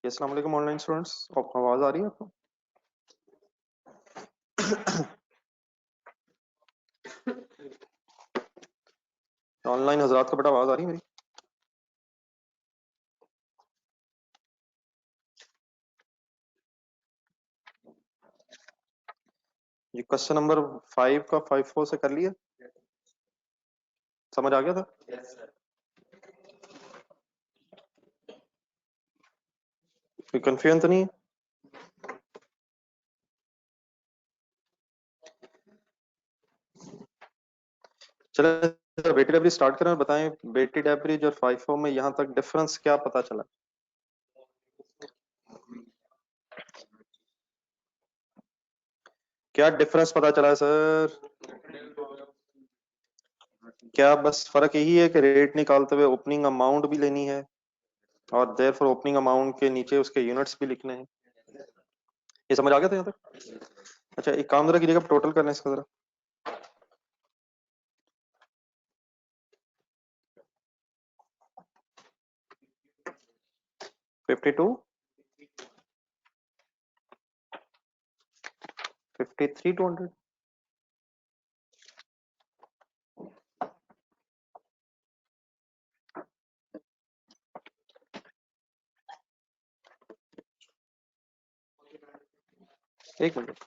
अस्सलाम वालेकुम online students, आपको आवाज आ रही है आपको? ऑनलाइन हजरात को बेटा आवाज आ रही है मेरी? ये क्वेश्चन नंबर 5 का 5-4 से कर लिया, समझ आ गया था? कोई कंफ्यूजन तो नहीं है? चलो वेटेड एवरेज स्टार्ट करें और बताएं वेटेड एवरेज और 5-4 में यहाँ तक डिफरेंस क्या पता चला? क्या डिफरेंस पता चला है सर? क्या बस फर्क यही है कि रेट निकालते हुए ओपनिंग अमाउंट भी लेनी है और देयरफॉर ओपनिंग अमाउंट के नीचे उसके यूनिट्स भी लिखने हैं? ये समझ आ गया था यहाँ तक? अच्छा एक काम जरा कीजिएगा, टोटल करना है इसका जरा। 52, 53, 200। एक मिनट।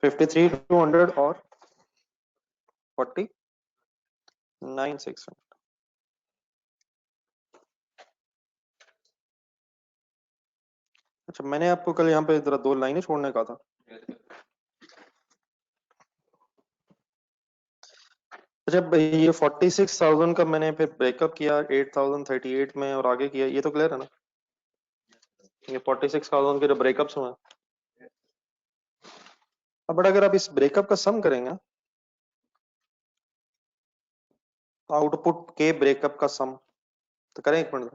53, 200 और 49, 600। अच्छा मैंने आपको कल यहाँ पे जरा दो लाइनें छोड़ने कहा था। अच्छा ये 46,000 का मैंने फिर ब्रेकअप किया 8,038 में और आगे किया, ये तो क्लियर है ना? ये 46,000 के जो ब्रेकअप्स हुए हैं। अब बट अगर आप इस ब्रेकअप का सम करेंगे, आउटपुट के ब्रेकअप का सम, तो करें एक मिनट।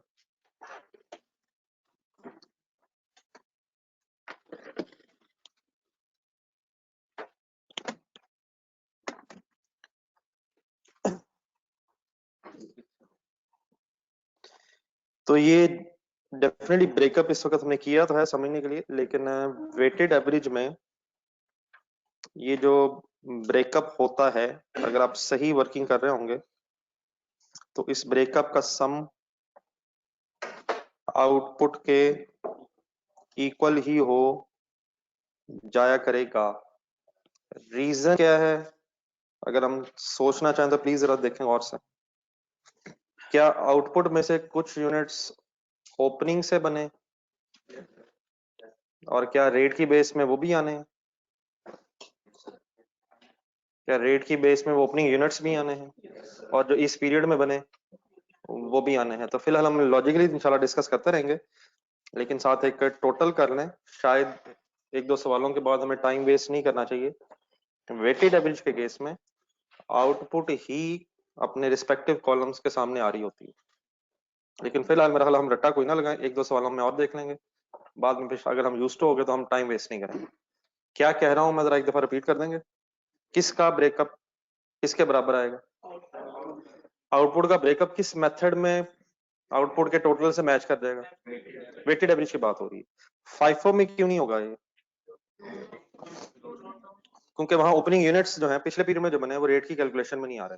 तो ये डेफिनेटली ब्रेकअप इस वक्त हमने किया तो है समझने के लिए, लेकिन वेटेड एवरेज में ये जो ब्रेकअप होता है, अगर आप सही वर्किंग कर रहे होंगे तो इस ब्रेकअप का सम आउटपुट के इक्वल ही हो जाया करेगा। रीजन क्या है? अगर हम सोचना चाहें तो प्लीज जरा देखें और से। क्या आउटपुट में से कुछ यूनिट्स ओपनिंग से बने और क्या रेट की बेस में वो भी आने हैं? क्या रेट की बेस में वो ओपनिंग यूनिट्स भी आने हैं और जो इस पीरियड में बने वो भी आने हैं? तो फिलहाल हम लॉजिकली इंशाल्लाह डिस्कस करते रहेंगे, लेकिन साथ एक टोटल कर लें। शायद एक दो सवालों के बाद हमें टाइम वेस्ट नहीं करना चाहिए। वेटेड एवरेज के केस में आउटपुट ही अपने रिस्पेक्टिव कॉलम्स के सामने आ रही होती है, लेकिन फिलहाल मेरा ख्याल हम रट्टा कोई ना लगाएं, एक दो सवालों में और देख लेंगे बाद में। फिर अगर हम यूज टू हो गए तो हम टाइम वेस्ट नहीं करेंगे। क्या कह रहा हूं मैं जरा एक दफा रिपीट कर देंगे। किसका ब्रेकअप किसके बराबर आएगा? आउटपुट का ब्रेकअप किस मेथड में आउटपुट के टोटल से मैच कर जाएगा? वेटेड एवरेज की बात हो रही है। फाइफो में क्यों नहीं होगा ये? क्योंकि वहां ओपनिंग यूनिट्स जो है पिछले पीरियड में जो बने हैं वो रेट की कैलकुलेशन में नहीं आ रहे।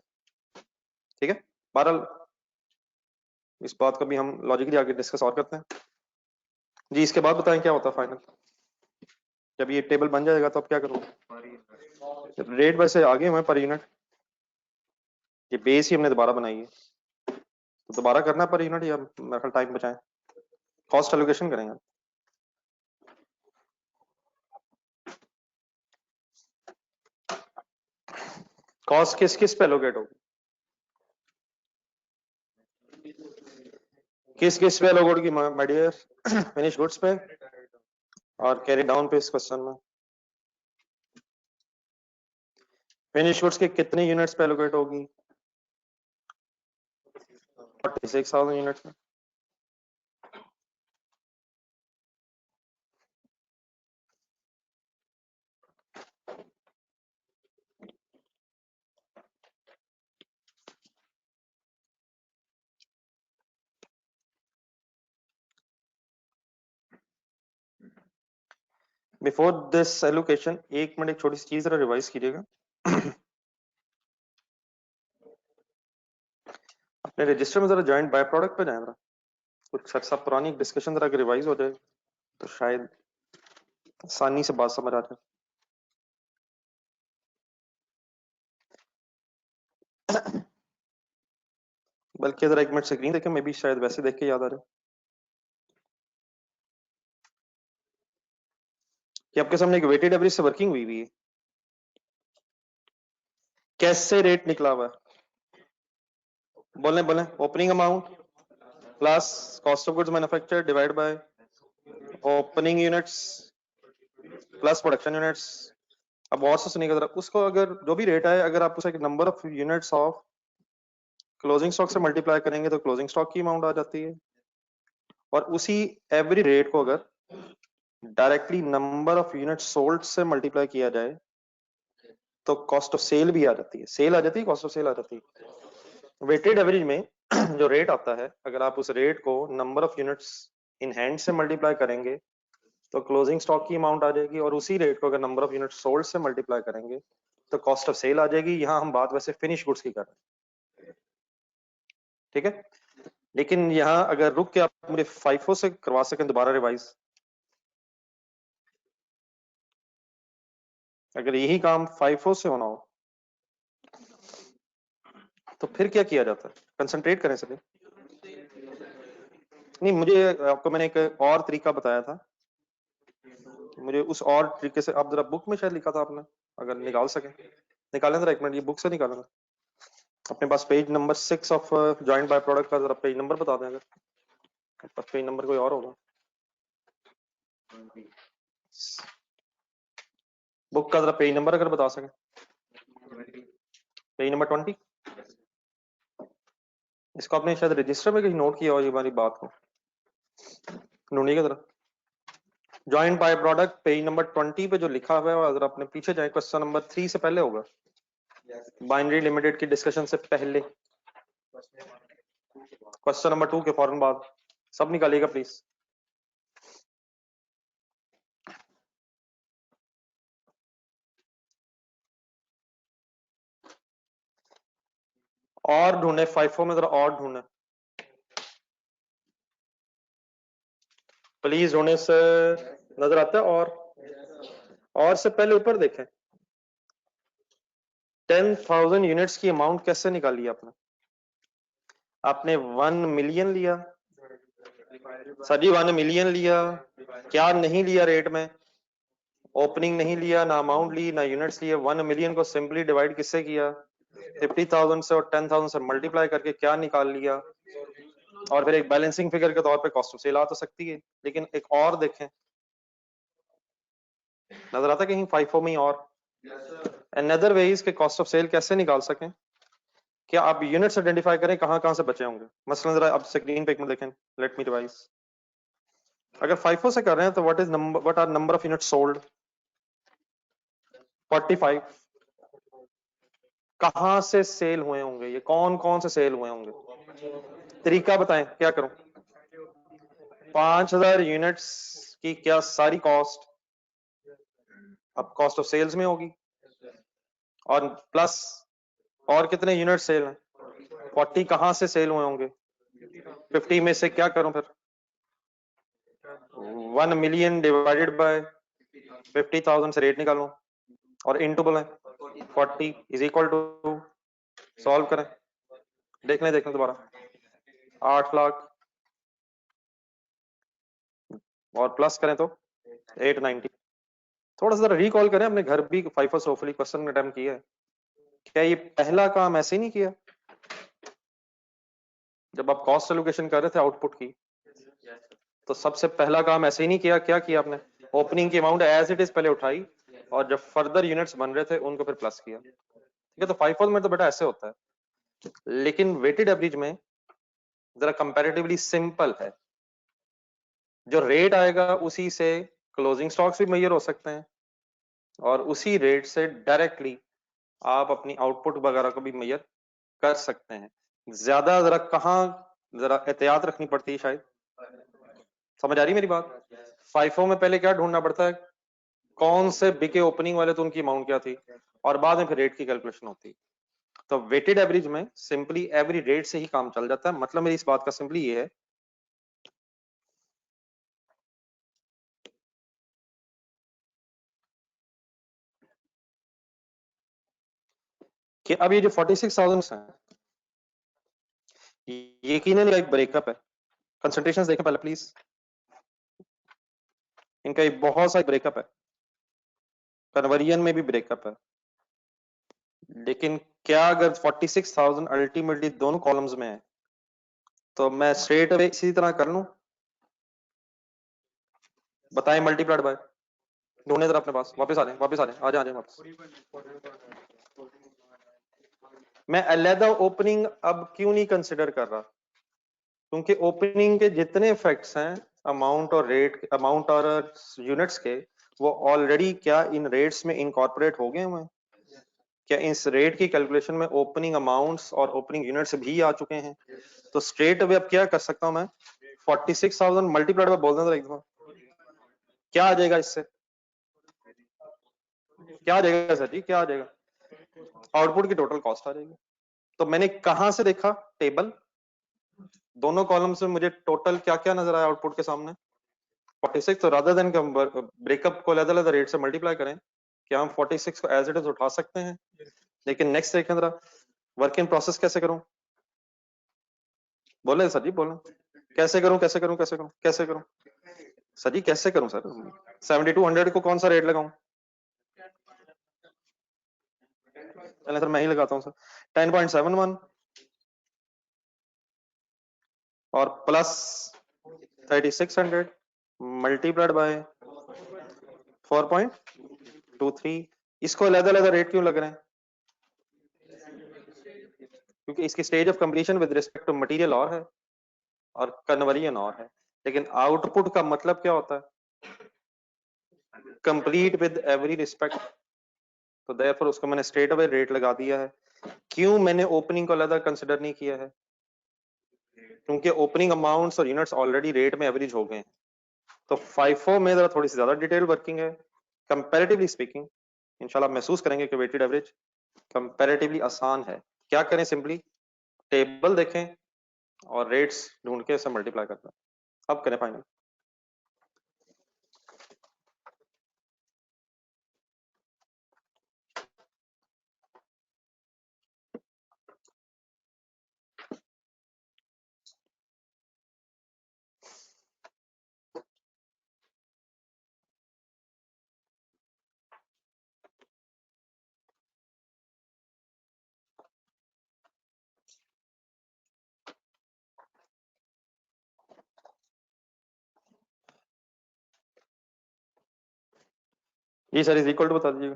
ठीक है, बहरहाल इस बात को भी हम लॉजिकली आगे डिस्कस और करते हैं। जी इसके बाद बताएं क्या होता है फाइनल, जब ये टेबल बन जाएगा तो अब क्या करूँ? रेट वैसे आगे हुए पर यूनिट, ये बेस ही हमने दोबारा बनाई है तो दोबारा करना पर यूनिट, या मेरे ख्याल टाइम बचाएं, कॉस्ट एलोकेशन करेंगे। कॉस्ट किस किस पे एलोकेट होगी? किस किस पे एलोकेट होगी माय डियर? फिनिश गुड्स पे और कैरी डाउन पे इस क्वेश्चन में। फिनिश गुड्स के कितने यूनिट्स पे एलोकेट होगी? 46,000 यूनिट्स में। बिफोर दिस एलोकेशन एक मिनट, एक छोटी सी चीज जरा रिवाइज कीजिएगा। अपने रजिस्टर में जरा जॉइंट बाय प्रोडक्ट पे जाए जरा, कुछ सर सब पुरानी डिस्कशन जरा रिवाइज हो जाए तो शायद आसानी से बात समझ आ जाए। बल्कि जरा एक मिनट स्क्रीन देखें, मे बी शायद वैसे देख के याद आ रहा है कि आपके सामने एक वेटेड एवरेज से वर्किंग हुई है, कैसे रेट निकला हुआ है? बोले बोले, opening amount plus cost of goods manufactured divide by opening units plus production units. अब और से सुनिएगा जरा, उसको अगर जो भी रेट आए, अगर आप उसे number of units of closing stock से मल्टीप्लाई करेंगे तो क्लोजिंग स्टॉक की अमाउंट आ जाती है, और उसी एवरी रेट को अगर directly number of unit sold से मल्टीप्लाई किया जाए तो कॉस्ट ऑफ सेल भी आ जाती है, सेल आ जाती है, कॉस्ट ऑफ सेल आ जाती है। वेटेड एवरेज में जो रेट आता है, अगर आप उस रेट को number of units in hand से मल्टीप्लाई करेंगे तो क्लोजिंग स्टॉक की अमाउंट आ जाएगी, और उसी रेट को अगर नंबर ऑफ यूनिट सोल्ड से मल्टीप्लाई करेंगे तो कॉस्ट ऑफ सेल आ जाएगी। यहां हम बात वैसे फिनिश गुड्स की कर रहे हैं, ठीक है? लेकिन यहाँ अगर रुक के आप मुझे फाइफो से करवा सकें दोबारा रिवाइज, अगर यही काम फाइफो से होना हो तो फिर क्या किया जाता है? कंसंट्रेट करें सभी। नहीं, मुझे आपको मैंने एक और तरीका बताया था, मुझे उस और तरीके से, आप जरा बुक में शायद लिखा था आपने, अगर निकाल सके निकालें जरा, एक मिनट ये बुक से निकालेंगे अपने पास page number 6 of joint by product का जरा पेज नंबर बता दें, अगर आपके पास पेज नंबर कोई और होगा बुक का, जरा पेज नंबर अगर बता सके। पेज नंबर 20, इसको आपने शायद रजिस्टर में कहीं नोट किया हो ये हमारी बात को, ढूंढिएगा जरा। Joint by product page number 20 पे जो लिखा हुआ है, अगर आपने पीछे जाए, क्वेश्चन नंबर 3 से पहले होगा, बाइनरी लिमिटेड की डिस्कशन से पहले, क्वेश्चन नंबर 2 के फौरन बाद, सब निकालिएगा प्लीज। और ढूंढे फाइफो में, जरा और ढूंढे प्लीज, ढूंढे से नजर आता है। और से पहले ऊपर देखें, 10,000 यूनिट्स की अमाउंट कैसे निकाली आपने? आपने 1 मिलियन लिया सर जी, 1 मिलियन लिया, क्या नहीं लिया रेट में? ओपनिंग नहीं लिया, ना अमाउंट ली, ना यूनिट्स लिए। 1 मिलियन को सिंपली डिवाइड किससे किया? 50,000 से, और 10,000 से मल्टीप्लाई करके क्या निकाल लिया, और फिर एक बैलेंसिंग फिगर के तौर पे कॉस्ट ऑफ सेल आ तो सकती है। लेकिन एक और देखें, नजर आता कहीं फाइफो में? और अनदर वेज के कॉस्ट ऑफ सेल कैसे निकाल सकें, क्या आप यूनिट्स आइडेंटिफाई करें कहां कहां से बचे होंगे। मसलन जरा अब स्क्रीन पे एक मिनट देखें, लेट मी रिवाइज। अगर फाइफो से कर रहे हैं तो what are number of unit sold? 45। कहां से सेल हुए होंगे, ये कौन कौन से सेल हुए होंगे? तरीका बताएं, क्या करूं? 5,000 यूनिट्स की क्या सारी कॉस्ट अब कॉस्ट ऑफ सेल्स में होगी, और प्लस और कितने यूनिट सेल हैं? 40 कहां से सेल हुए होंगे? 50 में से क्या करूं फिर? 1 मिलियन डिवाइडेड बाय 50,000 से रेट निकालूं, और इनटू बोले 40 इज इक्वल टू, सॉल्व करें, देख लें दोबारा, 8 लाख, और प्लस करें तो 890। थोड़ा सा रिकॉल करें, अपने घर भी फाइफो सोफली क्वेश्चन अटेम्प्ट किया है, क्या ये पहला काम ऐसे नहीं किया जब आप कॉस्ट एलोकेशन कर रहे थे आउटपुट की? तो सबसे पहला काम ऐसे ही नहीं किया, क्या किया आपने? ओपनिंग की अमाउंट एज इट इज पहले उठाई, और जब फर्दर यूनिट्स बन रहे थे उनको फिर प्लस किया, ठीक है? तो फाइफो में तो बेटा ऐसे होता है, लेकिन वेटेड एवरेज में जरा कंपैरेटिवली सिंपल है। जो रेट आएगा उसी से क्लोजिंग स्टॉक्स भी मेजर हो सकते हैं, और उसी रेट से डायरेक्टली आप अपनी आउटपुट वगैरह को भी मेजर कर सकते हैं। ज्यादा जरा कहाँ जरा एहतियात रखनी पड़ती है शायद, समझ आ रही मेरी बात? फाइफो में पहले क्या ढूंढना पड़ता है? कौन से बिके ओपनिंग वाले तो उनकी अमाउंट क्या थी, और बाद में फिर रेट की कैलकुलेशन होती। तो वेटेड एवरेज में सिंपली एवरी रेट से ही काम चल जाता है। मतलब मेरी इस बात का सिंपली ये है कि अब ये जो 46,000 है, यकीनन एक ब्रेकअप है। कंसंट्रेशन देखें पहले प्लीज, इनका एक बहुत सा ब्रेकअप है, कन्वर्जन में भी ब्रेकअप है। लेकिन क्या अगर 46,000 अल्टीमेटली दोनों कॉलम्स में है तो मैं स्ट्रेट अवे इसी तरह कर लूं? बताएं मल्टीप्लाइड बाय, ढूंढे जरा अपने पास, वापस आ जाए, वापस आ जाए, आ जाए वापस। मैं अलहदा ओपनिंग अब क्यों नहीं कंसिडर कर रहा? क्योंकि ओपनिंग के जितने फैक्ट्स हैं अमाउंट और रेट, अमाउंट और यूनिट्स के, वो ऑलरेडी क्या इन रेट्स में इनकॉर्पोरेट हो गए हुए हैं? क्या इस रेट की कैलकुलेशन में ओपनिंग अमाउंट्स और ओपनिंग यूनिट्स भी आ चुके हैं? तो स्ट्रेट अवे अब क्या कर सकता हूं मैं, 46,000 मल्टीप्लाइड बाय बोल दें इस बार, क्या आ जाएगा इससे? क्या आ जाएगा सर जी, क्या आ जाएगा? आउटपुट की टोटल कॉस्ट आ जाएगी। तो मैंने कहां से देखा टेबल, दोनों कॉलम्स में मुझे टोटल क्या क्या नजर आया आउटपुट के सामने 46। तो रादर देन ब्रेकअप को अलग अलग रेट से मल्टीप्लाई करें, क्या हम 46 को एज इट इज उठा सकते हैं? लेकिन नेक्स्ट देखें जरा, वर्क इन प्रोसेस कैसे करूं? बोले सर जी, बोले कैसे करूं, कैसे करूं, कैसे करूं, कैसे करूं सर जी, कैसे करूं सर? 7200 को कौन सा रेट लगाऊं? चले सर मैं ही लगाता हूं सर, 10.71 और प्लस 3600 मल्टीप्लाइड बाय 4.23। इसको अलग अलग रेट क्यों लग रहे हैं? क्योंकि इसकी stage of completion with respect to material और है और कन्वर्जन और है, लेकिन आउटपुट का मतलब क्या होता है? Complete with every respect. तो देयरफॉर उसको मैंने स्ट्रेट अवे रेट लगा दिया है। क्यों मैंने ओपनिंग को अलग कंसिडर नहीं किया है? क्योंकि ओपनिंग अमाउंट्स और यूनिट्स ऑलरेडी रेट में एवरेज हो गए हैं। तो फाइफो में जरा थोड़ी सी ज्यादा डिटेल वर्किंग है कंपैरेटिवली स्पीकिंग। इंशाल्लाह आप महसूस करेंगे कि वेटेड एवरेज कंपैरेटिवली आसान है। क्या करें, सिंपली टेबल देखें और रेट्स ढूंढ के इसे मल्टीप्लाई करना। अब करें फाइनल। ये सर इज इक्वल टू बता दीजिएगा।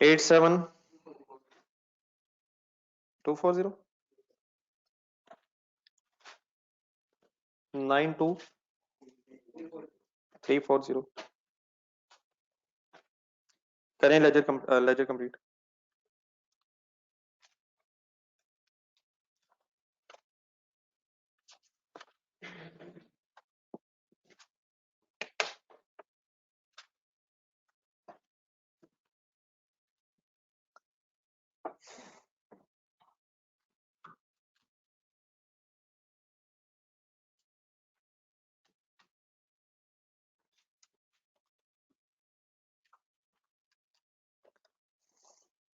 87,240 92,340। करें लेजर कंप्लीट।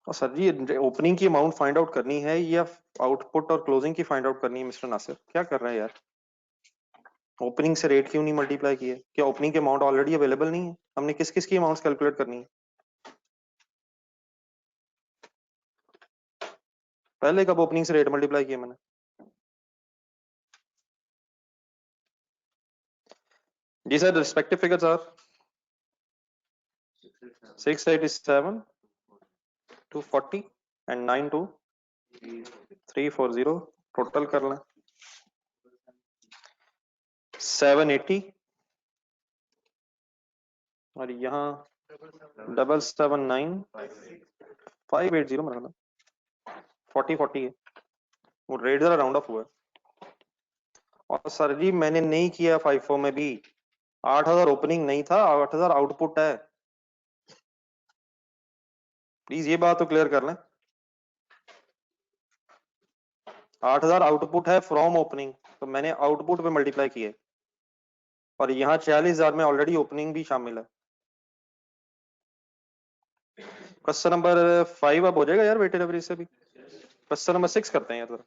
और सर जी ओपनिंग की अमाउंट फाइंड आउट करनी है या आउटपुट और क्लोजिंग की फाइंड आउट करनी है? मिस्टर नासिर क्या कर रहे हैं यार? ओपनिंग से रेट क्यों नहीं मल्टीप्लाई किए? क्या ओपनिंग की अमाउंट ऑलरेडी अवेलेबल नहीं है? हमने किस किस की अमाउंट्स कैलकुलेट करनी है? पहले कब ओपनिंग से रेट मल्टीप्लाई किया मैंने? जी sir, respective figures are 687, 240 and 92,340। Total कर लें 780 और यहाँ 779,580 मतलब 40 40 है। वो रेट जरा राउंड ऑफ हुआ है। और सर जी मैंने नहीं किया FIFO में भी, 8000 ओपनिंग नहीं था, 8000 आउटपुट है। प्लीज ये बात तो क्लियर कर लें, 8000 आउटपुट है फ्रॉम ओपनिंग, तो मैंने आउटपुट पे मल्टीप्लाई किए, और यहाँ 46000 में ऑलरेडी ओपनिंग भी शामिल है। क्वेश्चन नंबर 5 अब हो जाएगा यार वेटेड एवरेज से भी। क्वेश्चन नंबर 6 करते हैं यार।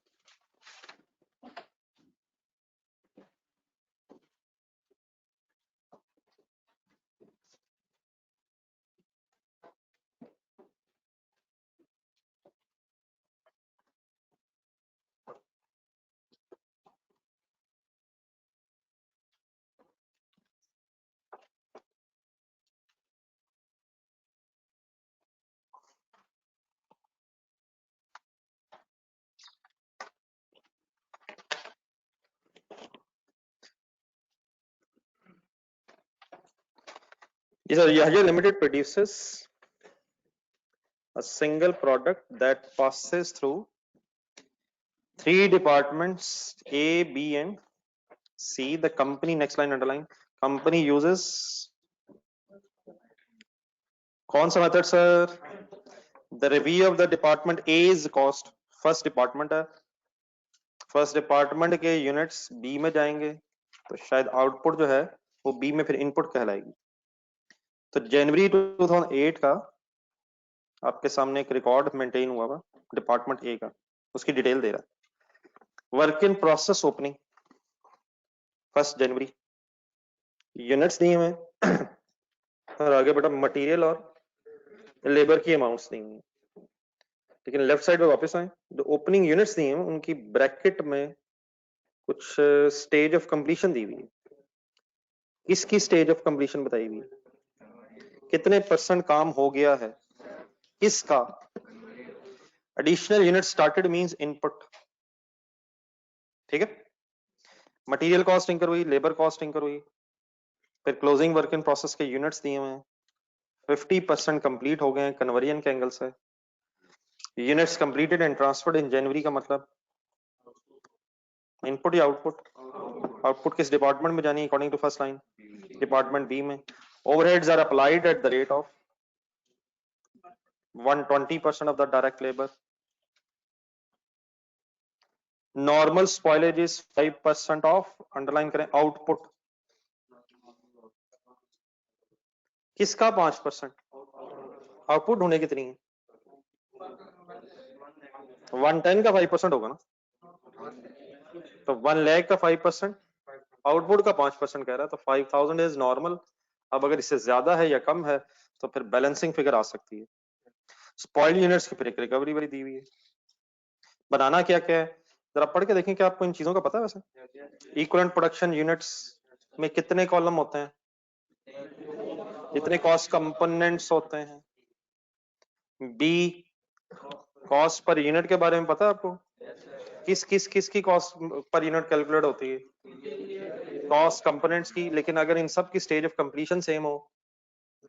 Yes, sir, Yahya Limited produces a single product that passes through 3 departments A, B, and C. The company, next line underline, company uses कौन सा method sir? The review of the department A's cost, first department है, first department के units B में जाएंगे, तो शायद output जो है वो बी में फिर इनपुट कहलाएगी। तो जनवरी 2008 का आपके सामने एक रिकॉर्ड मेंटेन हुआ हुआ डिपार्टमेंट ए का, उसकी डिटेल दे रहा है। Work in process opening 1 January, units दिए हुए और आगे बेटा मटेरियल और लेबर की अमाउंट्स दी हुई, लेकिन लेफ्ट साइड पे वापस आए, जो ओपनिंग यूनिट्स दिए हैं उनकी ब्रैकेट में कुछ स्टेज ऑफ कंप्लीशन दी हुई है। किसकी स्टेज ऑफ कंप्लीशन बताई हुई है, कितने % काम हो गया है, किसका? Additional unit started means input, ठीक है। मटेरियल कॉस्ट इंकर हुई, लेबर कॉस्ट इंकर हुई, फिर क्लोजिंग वर्क इन प्रोसेस के यूनिट्स दिए हुए हैं, 50% कंप्लीट हो गए हैं कन्वर्जन के एंगल से। Units completed and transferred in January का मतलब इनपुट या आउटपुट? आउटपुट किस डिपार्टमेंट में जानी है according to first line? Department B में। Overheads are applied at the rate of 120% of the direct labour. Normal spoilage is 5% of, underline करें, output. किसका 5%? आउटपुट ढूंढे कितनी है? 110 का 5% होगा ना, तो 1 लाख का 5%, आउटपुट का 5% कह रहा है, तो 5000 इज नॉर्मल। अब अगर इससे ज्यादा है या कम है तो फिर बैलेंसिंग फिगर आ सकती है। स्पॉइल यूनिट्स की फिर एक रिकवरी वाली दी हुई है। बनाना क्या क्या है जरा पढ़ के देखें, क्या आपको इन चीजों का पता है? वैसे इक्विवेलेंट प्रोडक्शन यूनिट्स में कितने कॉलम होते हैं, कितने कॉस्ट कंपोनेंट्स होते हैं? बी, कॉस्ट पर यूनिट के बारे में पता है आपको? किस की कॉस्ट पर यूनिट कैलकुलेट होती है? कॉस्ट कंपोनेंट्स की, लेकिन अगर इन सब की स्टेज ऑफ कंप्लीशन सेम हो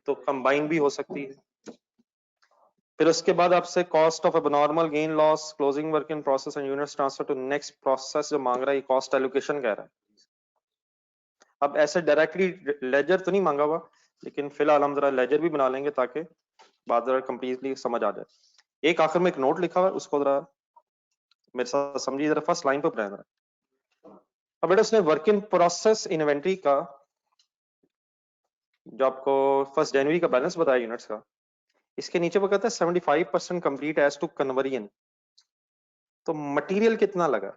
तो कंबाइन भी हो सकती है। फिर उसके बाद आपसे cost of abnormal gain loss, closing work in process and units transfer to next process जो मांग रहा है, कॉस्ट एलोकेशन कह रहा है। अब ऐसे डायरेक्टली लेजर तो नहीं मांगा हुआ, लेकिन फिलहाल हम जरा लेजर भी बना लेंगे ताकि बात जरा कंप्लीटली समझ आ जाए। एक आखिर में एक नोट लिखा हुआ है, उसको जरा मेरे साथ समझिए, जरा फर्स्ट लाइन पे पढ़ें जरा। अब बेटा उसने वर्क इन प्रोसेस इन्वेंट्री का जो आपको 1 जनवरी का बैलेंस बताया यूनिट्स का, इसके नीचे वो कहता है 75% कंप्लीट एज टू कन्वर्जन। तो मटेरियल कितना लगा?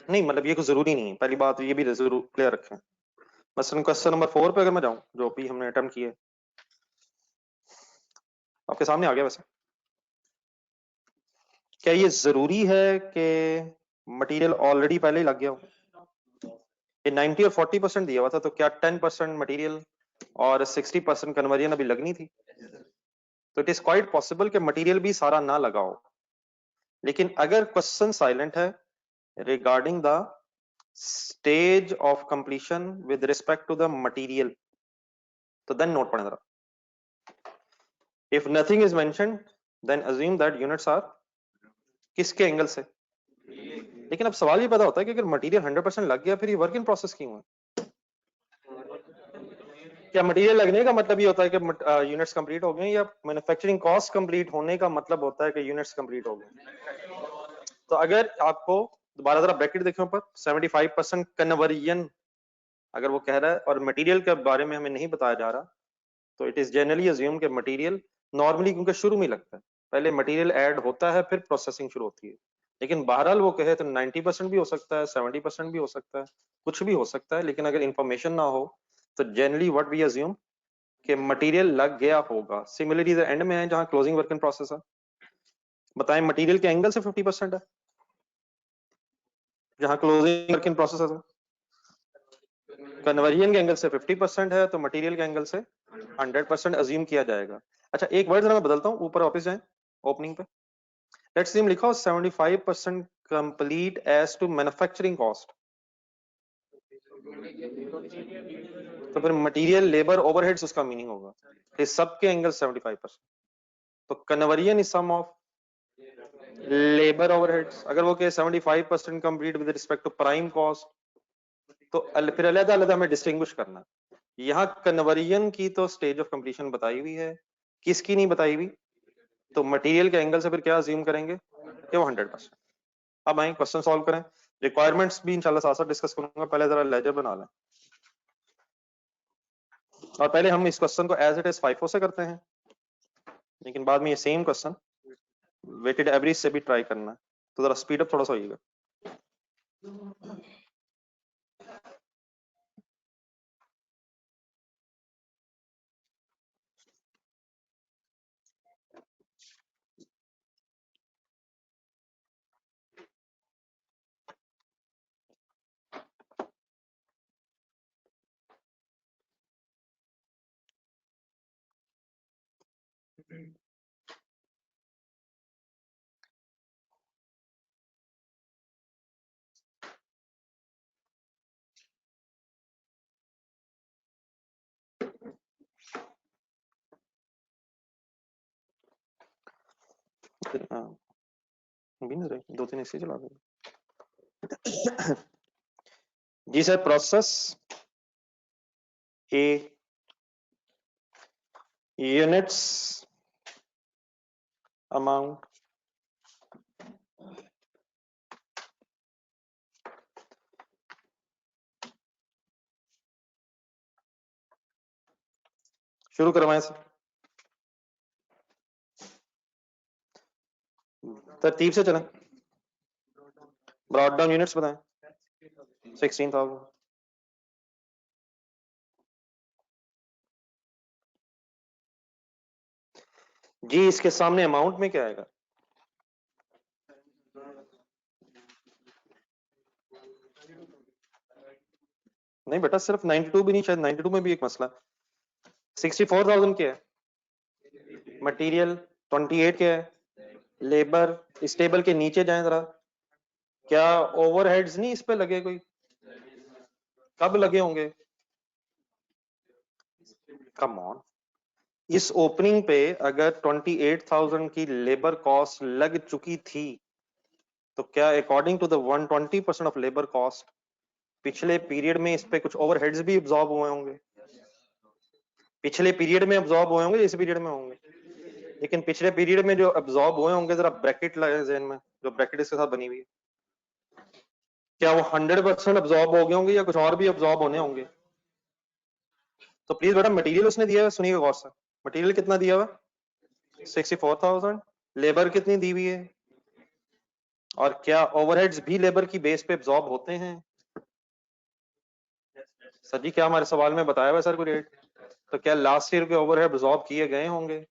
नहीं मतलब ये कुछ जरूरी नहीं है, पहली बात ये भी जरूर क्लियर रखें। मसलन क्वेश्चन नंबर 4 पे अगर मैं जाऊं, जो भी हमने अटेम्प्ट किए, आपके सामने आ गया। वैसे क्या ये जरूरी है कि मटेरियल ऑलरेडी पहले ही लग गया हो? ये 90 और 40% दिया हुआ था, तो क्या 10% मटेरियल और 60% कन्वर्जन अभी लगनी थी? तो इट इज क्वाइट पॉसिबल कि मटेरियल भी सारा ना लगा हो, लेकिन अगर क्वेश्चन साइलेंट है regarding the stage of completion with respect to the material, तो देन नोट पढ़े जरा। If nothing is mentioned then assume that units are किसके एंगल से? लेकिन अब सवाल ये पैदा होता है कि अगर मटेरियल 100% लग गया फिर ये वर्क इन प्रोसेस क्यों है? क्या मटेरियल लगने का मतलब ये होता है कि यूनिट्स कंप्लीट हो गए, या मैन्युफैक्चरिंग कॉस्ट कंप्लीट होने का मतलब होता है कि यूनिट्स कंप्लीट हो गए? तो अगर आपको दोबारा जरा ब्रैकेट देखें ऊपर, 75% कन्वर्जन अगर वो कह रहा है और मटेरियल के बारे में हमें नहीं बताया जा रहा, तो इट इज जनरली अज्यूम कि मटेरियल नॉर्मली, क्योंकि शुरू में लगता है, पहले मटेरियल ऐड होता है फिर प्रोसेसिंग शुरू होती है। लेकिन बहरहाल वो कहे तो 90% भी हो सकता है, 70% भी हो सकता है, कुछ भी हो सकता है। लेकिन अगर इंफॉर्मेशन ना हो तो जनरली व्हाट वी अज्यूम कि मटेरियल लग गया होगा। सिमिलरली एंड में है जहां क्लोजिंग वर्क इन प्रोसेस है, बताएं मटेरियल के एंगल से 50% है, जहां क्लोजिंग वर्क इन प्रोसेस है कन्वर्जन के एंगल से 50% है, तो मटेरियल के एंगल से 100% अज्यूम किया जाएगा। अच्छा एक वर्ड जरा मैं बदलता हूं, ऊपर वापस जाएं ओपनिंग पे, लेट्स सी लिखा हो 75% complete as to manufacturing cost, तो फिर मटेरियल लेबर ओवरहेड्स उसका मीनिंग होगा, इस सब के एंगल 75%। तो conversion is sum of labour overheads. अगर वो कहे 75% complete with respect to prime cost, तो फिर अलग अलग हमें डिस्टिंग्विश करना। यहाँ कन्वर्जन की तो स्टेज ऑफ कंप्लीशन बताई हुई है, किसकी नहीं बताई हुई? तो मटेरियल के एंगल से फिर क्या अज्यूम करेंगे कि वो 100%। अब आए क्वेश्चन सॉल्व करें, रिक्वायरमेंट्स भी इंशाल्लाह साथ साथ डिस्कस करूंगा, पहले जरा लेजर बना लें। और पहले हम इस क्वेश्चन को एज इट इज FIFO से करते हैं, लेकिन बाद में ये सेम क्वेश्चन वेटेड एवरेज से भी ट्राई करना है, तो जरा स्पीड अप थोड़ा सा होइएगा। दो तीन ऐसे चला जी sir. Process A units amount शुरू करवाएं सर, तरतीब से चलें। ब्रॉड डाउन यूनिट्स बताएं। 16,000। जी इसके सामने अमाउंट में क्या आएगा? नहीं बेटा सिर्फ 92 भी नहीं, शायद 92 में भी एक मसला। 64,000 क्या है? मटेरियल 28 क्या है? लेबर। इस टेबल के नीचे जाएं जरा, क्या ओवरहेड्स नहीं इस पे लगे कोई? कब लगे होंगे? कम ऑन, इस ओपनिंग पे अगर 28,000 की लेबर कॉस्ट लग चुकी थी, तो क्या according to the 120% of labour cost पिछले पीरियड में इस पे कुछ ओवरहेड्स भी अब्सॉर्ब हुए होंगे? पिछले पीरियड में अब्सॉर्ब हुए होंगे, इस पीरियड में होंगे? लेकिन पिछले पीरियड में जो अब्सॉर्ब हुए होंगे, जरा ब्रैकेट लगे ज़हन में, जो ब्रैकेट इसके साथ बनी हुई है, क्या वो 100% अब्सॉर्ब हो गए होंगे या कुछ और भी अब्सॉर्ब होने होंगे? तो प्लीज बेटा मटेरियल उसने दिया है, सुनिएगा गौर से। मटेरियल कितना दिया हुआ? 64,000। लेबर कितनी दी हुई है? और क्या ओवरहेड्स भी लेबर की बेस पे अब्सॉर्ब होते हैं? सर जी क्या हमारे सवाल में बताया हुआ सर कोई रेट? तो क्या लास्ट ईयर के ओवरहेड अब्सॉर्ब किए गए होंगे?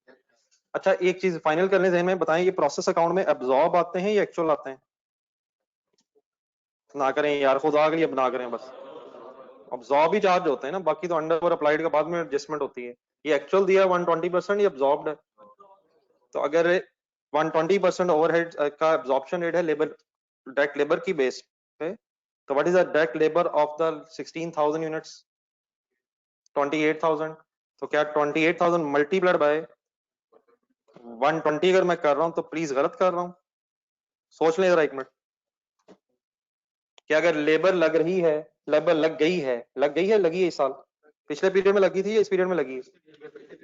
अच्छा एक चीज फाइनल करने से में बताएं, ये प्रोसेस अकाउंट में अब्सॉर्ब आते हैं या एक्चुअल आते हैं? ना करें यार, खुदा के लिए ना करें बस। अब्सॉर्ब ही चार्ज होते हैं ना, बाकी तो अंडर और अप्लाइड के बाद में एडजस्टमेंट होती है। ये एक्चुअल दिया 120%, ये अब्सॉर्ब्ड है। तो अगर 120% ओवरहेड का एब्जॉर्प्शन रेट है लेबर, डायरेक्ट लेबर की बेस पे, तो what is the direct labour of the 16,000 units? 28,000। तो क्या 28,000 मल्टीप्लाइड बाय 120 अगर मैं कर रहा हूं तो प्लीज गलत कर रहा हूं? सोच लें जरा एक मिनट। कि अगर लेबर लग रही है, लेबर लग गई है, लगी है इस साल, पिछले पीरियड में लगी थी या इस पीरियड में लगी है?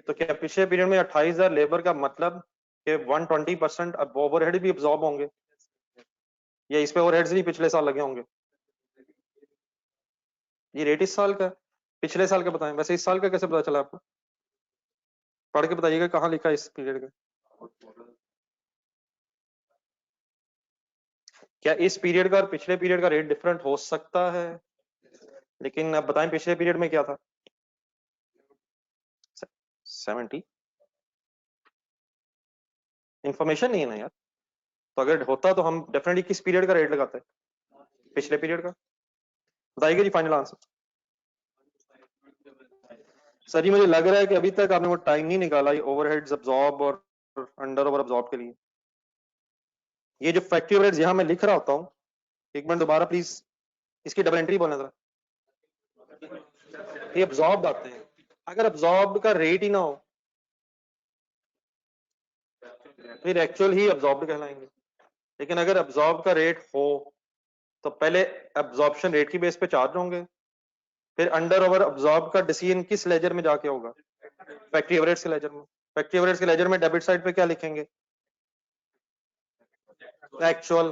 तो क्या पिछले पीरियड में 28,000 लेबर का मतलब कि 120% अब ओवरहेड भी अब्सॉर्ब होंगे, या इस पे ओवरहेड्स नहीं पिछले साल लगे होंगे? ये रेट इस साल का है, पिछले साल का बताएं। वैसे इस साल का कैसे पता चला आपको? पढ़ के बताइएगा कहाँ लिखा है इस पीरियड का। क्या इस पीरियड का और पिछले पीरियड का रेट डिफरेंट हो सकता है? लेकिन अब बताएं पिछले पीरियड में क्या था? 70। इंफॉर्मेशन नहीं है ना यार, तो अगर होता तो हम डेफिनेटली किस पीरियड का रेट लगाते हैं? पिछले पीरियड का। बताइएगा जी फाइनल आंसर। सर जी मुझे लग रहा है कि अभी तक आपने वो टाइम नहीं निकाला ये ओवरहेड्स अब्सॉर्ब और अंडर ओवर अब्सॉर्ब के लिए। ये जो फैक्ट्री ओवरहेड्स यहाँ मैं लिख रहा होता हूँ, एक मिनट दोबारा प्लीज इसकी डबल एंट्री बोलना जरा। ये अब्सॉर्ब आते हैं, अगर अब्सॉर्ब का रेट ही ना हो फिर एक्चुअल ही अब्सॉर्ब कहलाएंगे। लेकिन अगर अब्सॉर्ब का रेट हो तो पहले अब्सॉर्प्शन रेट की बेस पे चार्ज होंगे, फिर अंडर ओवर अब्सॉर्ब का डिसीजन किस लेजर में जाके होगा? फैक्ट्री एवरेज के लेजर में। फैक्ट्री एवरेज के लेजर में डेबिट साइड पे क्या लिखेंगे? एक्चुअल।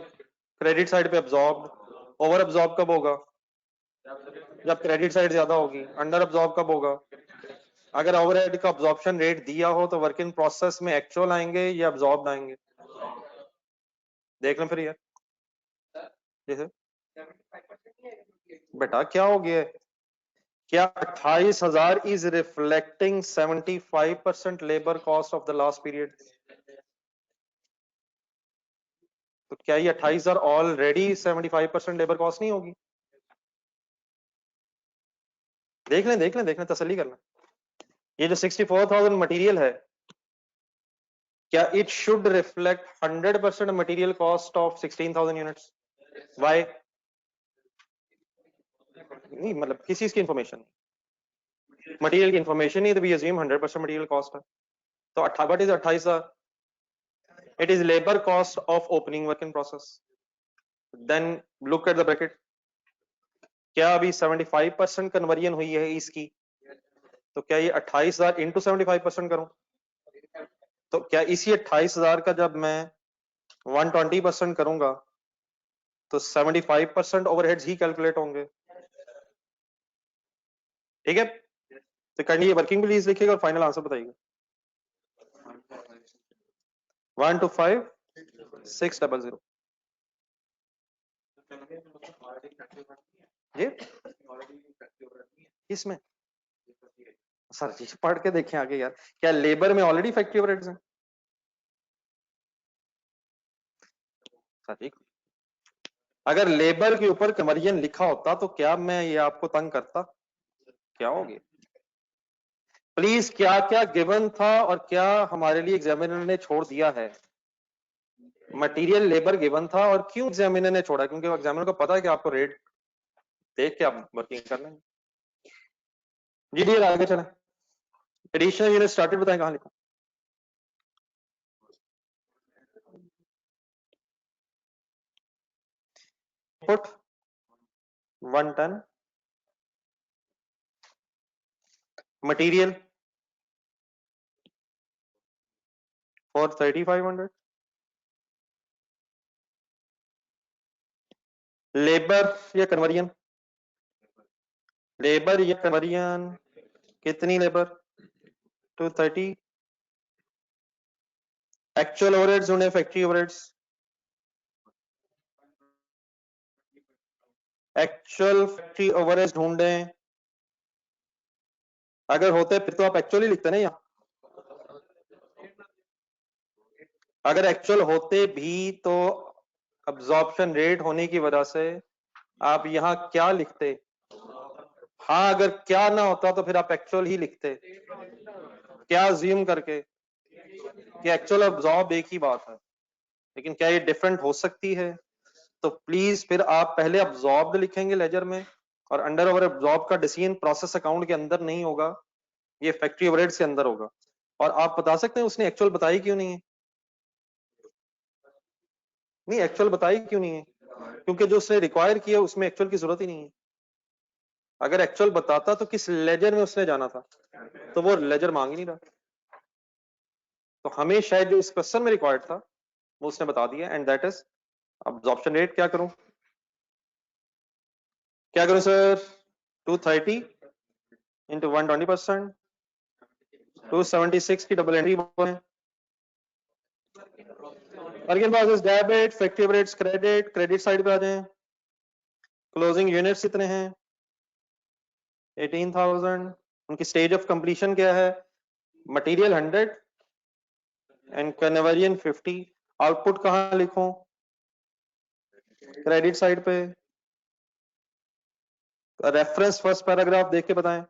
क्रेडिट साइड पे अब्सॉर्ब। ओवर अब्सॉर्ब कब होगा? जब क्रेडिट साइड ज्यादा होगी। अंडर अब्सॉर्ब कब होगा? अगर ओवरहेड का अब्सॉर्प्शन रेट दिया हो तो वर्क इन प्रोसेस में एक्चुअल आएंगे या अब्सॉर्ब आएंगे? देख लें फिर यार, जैसे बेटा क्या हो गया? क्या 28,000 is reflecting 75% labour cost of the last period? तो क्या ये 28,000 ऑलरेडी 75% लेबर कॉस्ट नहीं होगी? देख लें तसल्ली करना। ये जो 64,000 मटेरियल है, क्या it should reflect 100% material cost of 16,000 units? Why? नहीं मतलब किसी चीज की इंफॉर्मेशन, मटेरियल की इंफॉर्मेशन नहीं तो वी अज्यूम 100% मटेरियल कॉस्ट है। तो what is 28,000? It is labour cost of opening work in process. Then look at the bracket. क्या अभी 75% कन्वर्जन हुई है इसकी? तो क्या ये 28,000 इंटू 75% करूं? तो क्या इसी 28,000 का जब मैं 120% करूंगा तो 75% ओवरहेड्स ही कैलकुलेट होंगे? ठीक है, तो काइंडली वर्किंग प्लीज लिखिएगा और फाइनल आंसर बताइएगा। 125,600। ये इसमें सर जी पढ़ के देखें आगे यार, क्या लेबर में ऑलरेडी फैक्ट्री ओवरहेड्स हैं? सर जी अगर लेबर के ऊपर कन्वर्जन लिखा होता तो क्या मैं ये आपको तंग करता? क्या हो गया? प्लीज क्या क्या गिवन था और क्या हमारे लिए एग्जामिनर ने छोड़ दिया है? मटेरियल लेबर गिवन था और क्यों एग्जामिनर ने छोड़ा? क्योंकि एग्जामिनर को पता है कि आपको रेट देख के आप वर्किंग कर लेंगे। जी डी आगे चलें। एडिशनल यूनिट स्टार्टेड बताएं कहां लिखा? Put 1 ton material for 3,500, labour या कन्वर्जन? लेबर या कन्वर्जन? कितनी लेबर? 230। एक्चुअल ओवरहेड्स ढूंढे, factory overheads. Actual factory overheads ढूंढे, अगर होते फिर तो आप एक्चुअली लिखते ना यहाँ। अगर एक्चुअल होते भी तो अब्जॉर्प्शन रेट होने की वजह से आप यहाँ क्या लिखते? हाँ अगर क्या ना होता तो फिर आप एक्चुअल ही लिखते। क्या ज्यूम करके कि एक्चुअल अब्जॉर्ब एक ही बात है, लेकिन क्या ये डिफरेंट हो सकती है? तो प्लीज फिर आप पहले अब्जॉर्ब लिखेंगे लेजर में, और अंडर ओवर अब्जॉर्ब का डिसीजन प्रोसेस अकाउंट के अंदर नहीं होगा, ये फैक्ट्री ओवरहेड के अंदर होगा। और आप बता सकते हैं उसने एक्चुअल बताई क्यों नहीं है? नहीं एक्चुअल बताई क्यों नहीं है? क्योंकि जो उसने रिक्वायर किया उसमें एक्चुअल की जरूरत ही नहीं है। अगर एक्चुअल बताता तो किस लेजर में उसने जाना था, तो वो लेजर मांग ही नहीं रहा। तो हमें शायद जो इस क्वेश्चन में रिक्वायर्ड था वो उसने बता दिया, and that is absorption rate. क्या करूं, क्या करूं सर? 230 इंटू 120%, 276 की डबल एंट्री है। अर्गेन पास डेबिट, फैक्टिव रेट्स क्रेडिट, क्रेडिट साइड पे आ जाएं। क्लोजिंग यूनिट्स कितने हैं? 18,000। उनकी स्टेज ऑफ कंप्लीशन क्या है? Material 100 and conversion 50। आउटपुट कहां लिखूं? क्रेडिट साइड पे। रेफरेंस फर्स्ट पैराग्राफ देख के बताएं।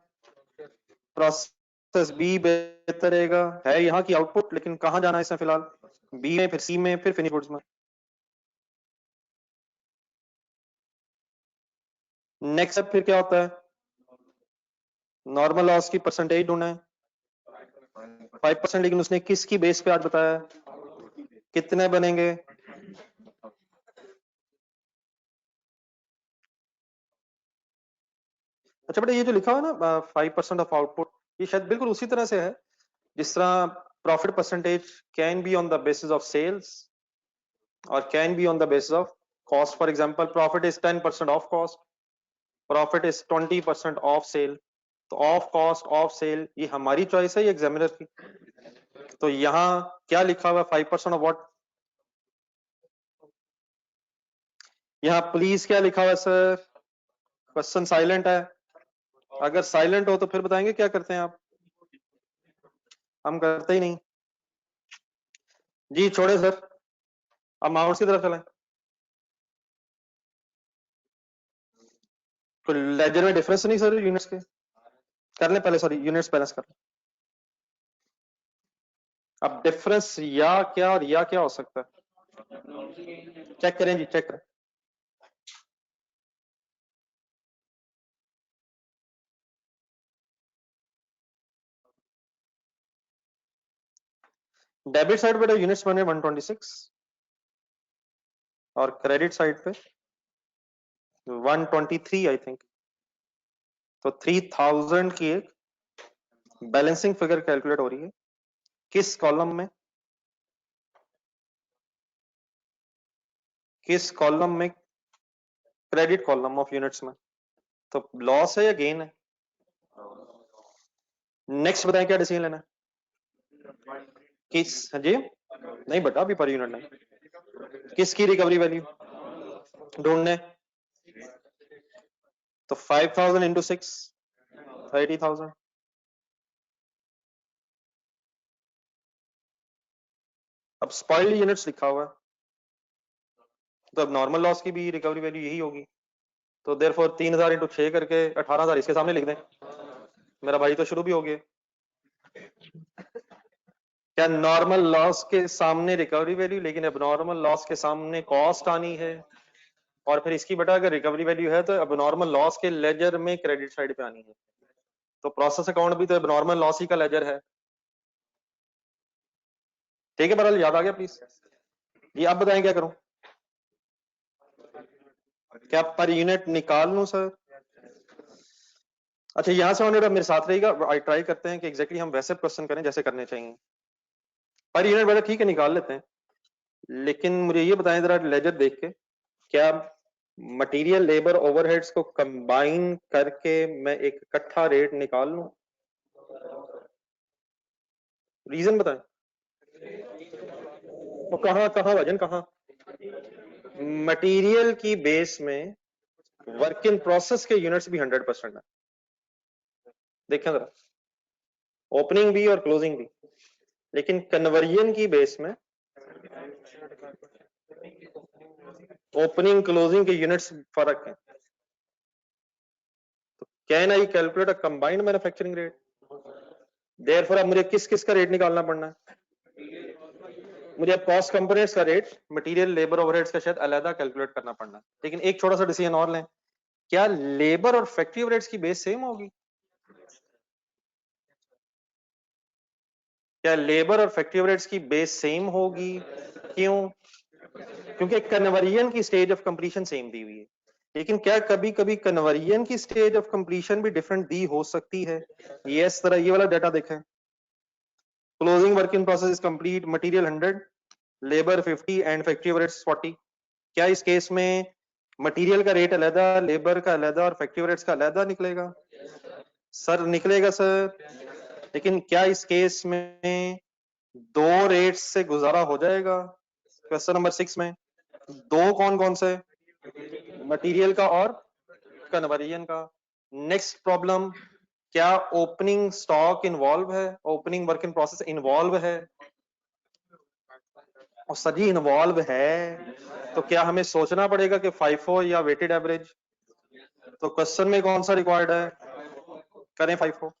प्रोसेस बी बेहतर रहेगा, है यहाँ की आउटपुट, लेकिन कहां जाना है इसमें फिलहाल? बी में, फिर सी में, फिर फिनिश गुड्स में। नेक्स्ट स्टेप फिर क्या होता है? नॉर्मल लॉस की परसेंटेज ढूंढना है, 5%। लेकिन उसने किसकी बेस पे आज बताया? कितने बनेंगे? अच्छा बेटा, ये जो लिखा हुआ है ना 5% ऑफ आउटपुट, ये शायद बिल्कुल उसी तरह से है जिस तरह profit percentage can be on the basis of sales और can be on the basis of cost. For example, profit is 10% of cost, profit is 20% of sale. तो ऑफ कॉस्ट, ऑफ सेल, ये हमारी चॉइस है, ये examiner की। तो यहाँ क्या लिखा हुआ है? 5% ऑफ व्हाट? यहाँ प्लीज क्या लिखा हुआ है सर? क्वेश्चन साइलेंट है। अगर साइलेंट हो तो फिर बताएंगे क्या करते हैं आप? हम करते ही नहीं जी, छोड़े सर, अब माउंट्स की तरफ चलें। तो लेजर में डिफरेंस नहीं सर यूनिट्स के? कर लें पहले, सॉरी, यूनिट्स बैलेंस कर लें। अब डिफरेंस या क्या और या क्या हो सकता है? चेक करें जी, चेक करें। डेबिट साइड पे यूनिट्स बने 126 और क्रेडिट साइड पे 123 आई थिंक। तो 3000 की एक बैलेंसिंग फिगर कैलकुलेट हो रही है। किस कॉलम में? किस कॉलम में? क्रेडिट कॉलम ऑफ यूनिट्स में। तो लॉस है या गेन है? नेक्स्ट बताएं क्या डिसीजन लेना है? किस, हाँ जी, नहीं बेटा अभी पर यूनिट नहीं, किसकी रिकवरी वैल्यू ढूंढने? तो 5,000 इंटू 6, 30,000। अब स्पॉइल्ड यूनिट्स लिखा हुआ है, तो अब नॉर्मल लॉस की भी रिकवरी वैल्यू यही होगी। तो देयरफॉर 3,000 इंटू 6 करके 18,000 इसके सामने लिख दें। मेरा भाई तो शुरू भी हो गया। क्या नॉर्मल लॉस के सामने रिकवरी वैल्यू, लेकिन अब नॉर्मल लॉस के सामने कॉस्ट आनी है, और फिर इसकी बेटा अगर रिकवरी वैल्यू है तो अब नॉर्मल लॉस के लेजर में क्रेडिट साइड पे आनी है। तो प्रोसेस अकाउंट भी तो अब नॉर्मल लॉस ही का लेजर है। ठीक है बहरहाल, याद आ गया प्लीज जी। आप बताएं क्या करूं? क्या पर यूनिट निकाल लूं सर? अच्छा, यहां से ऑनर मेरे साथ रहेगा, ट्राई करते हैं कि एग्जैक्टली हम वैसे क्वेश्चन करें जैसे करने चाहिए। पर यूनिट बेटा ठीक है, निकाल लेते हैं, लेकिन मुझे ये बताएं जरा लेजर देख के, क्या मटेरियल लेबर ओवरहेड्स को कंबाइन करके मैं एक इकट्ठा रेट निकाल लूं? रीजन बताएं। तो कहां कहां वजन कहां? मटेरियल की बेस में वर्क इन प्रोसेस के यूनिट्स भी 100% है। देखें जरा, ओपनिंग भी और क्लोजिंग भी, लेकिन कन्वर्जन की बेस में ओपनिंग क्लोजिंग के यूनिट्स फर्क है। तो can I calculate a combined manufacturing rate? Therefore अब मुझे किस किस का रेट निकालना पड़ना है? मुझे कॉस्ट कंपोनेंट्स का रेट, मटेरियल लेबर ओवरहेड्स का शायद अलग कैलकुलेट करना पड़ना है। लेकिन एक छोटा सा डिसीजन और लें, क्या लेबर और फैक्ट्री ओवरहेड्स की बेस सेम होगी? क्या लेबर और फैक्ट्री ओवरहेड्स की बेस सेम होगी? क्यों? क्योंकि कन्वर्जन की स्टेज ऑफ कंप्लीशन सेम दी हुई है, लेकिन क्या कभी कभी कन्वर्जन की स्टेज ऑफ कंप्लीशन भी डिफरेंट दी हो सकती है? यस, तरह ये वाला डाटा देखें, closing work in process is complete, material 100, labour 50 and factory overheads 40। क्या इस केस में मटेरियल का रेट अलग, लेबर का अलग और फैक्ट्री ओवरहेड्स का अलग निकलेगा? सर निकलेगा सर, लेकिन क्या इस केस में दो रेट्स से गुजारा हो जाएगा? क्वेश्चन नंबर 6 में दो कौन कौन से? मटेरियल का और कन्वर्जन का। नेक्स्ट प्रॉब्लम, क्या ओपनिंग स्टॉक इन्वॉल्व है, opening work in process involve है? और सभी इन्वॉल्व है तो क्या हमें सोचना पड़ेगा कि FIFO या वेटेड एवरेज? तो क्वेश्चन में कौन सा रिक्वायर्ड है? करें FIFO।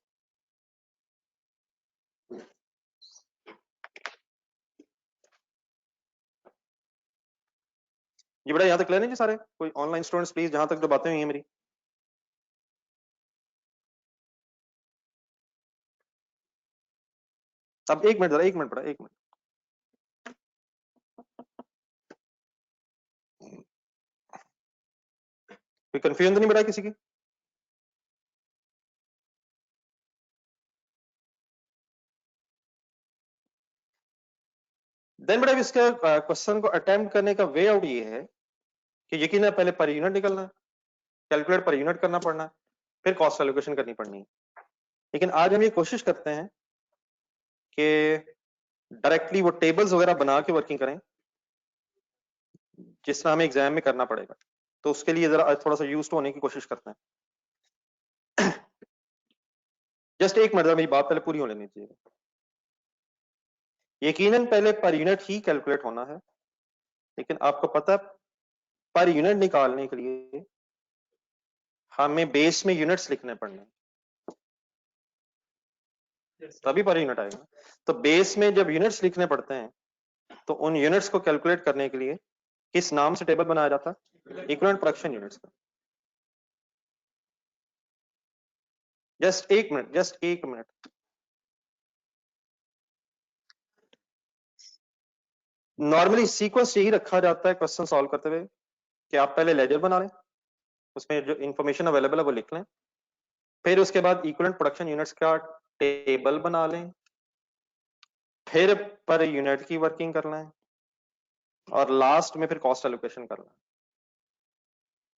ये बेटा यहाँ तक क्लियर है जी सारे? कोई ऑनलाइन स्टूडेंट्स प्लीज, जहां तक जो बातें हुई है मेरी। अब एक मिनट जरा, एक मिनट बेटा, एक मिनट। कोई कंफ्यूजन तो नहीं बेटा किसी की? देन बेटा इसके क्वेश्चन को अटेम्प्ट करने का वे आउट ये है कि यकीन पहले पर यूनिट निकलना है, कैलकुलेट पर यूनिट करना पड़ना है, फिर कॉस्ट एलोकेशन करनी पड़नी है। लेकिन आज हम ये कोशिश करते हैं कि डायरेक्टली वो टेबल्स वगैरह बना के वर्किंग करें, जिस तरह हमें एग्जाम में करना पड़ेगा। तो उसके लिए जरा थोड़ा सा यूज होने की कोशिश करते हैं। जस्ट एक मिनट, मेरी बात पहले पूरी हो लेनी चाहिए। यकीनन पहले पर यूनिट ही कैलकुलेट होना है, लेकिन आपको पता है पर यूनिट निकालने के लिए हमें बेस में यूनिट्स लिखने पड़ने, तभी पर यूनिट आएगा। तो बेस में जब यूनिट्स लिखने पड़ते हैं तो उन यूनिट्स को कैलकुलेट करने के लिए किस नाम से टेबल बनाया जाता है? इक्विवेलेंट प्रोडक्शन यूनिट्स का। जस्ट एक मिनट, जस्ट एक मिनट। नॉर्मली सीक्वेंस यही रखा जाता है क्वेश्चन सॉल्व करते हुए कि आप पहले लेजर बना लें, उसमें जो इंफॉर्मेशन अवेलेबल है वो लिख लें, फिर उसके बाद इक्विवेलेंट प्रोडक्शन यूनिट्स का टेबल बना लें, फिर पर यूनिट की वर्किंग कर लें, और लास्ट में फिर कॉस्ट एलोकेशन कर लें।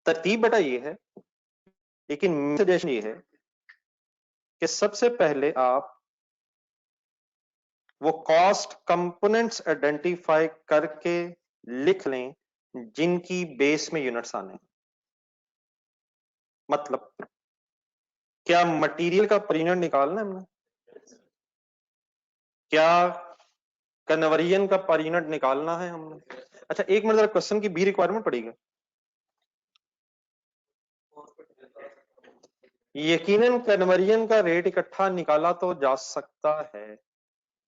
तरतीब बेटा ये है, लेकिन सजेशन ये है कि सबसे पहले आप वो कॉस्ट कंपोनेंट्स आइडेंटिफाई करके लिख लें जिनकी बेस में यूनिट्स आने। मतलब क्या मटेरियल का पर यूनिट निकालना है हमने? क्या कन्वर्जन का पर यूनिट निकालना है हमने? अच्छा एक मिनट, जरा क्वेश्चन की भी रिक्वायरमेंट पड़ेगी। यकीनन कन्वर्जन का रेट इकट्ठा निकाला तो जा सकता है,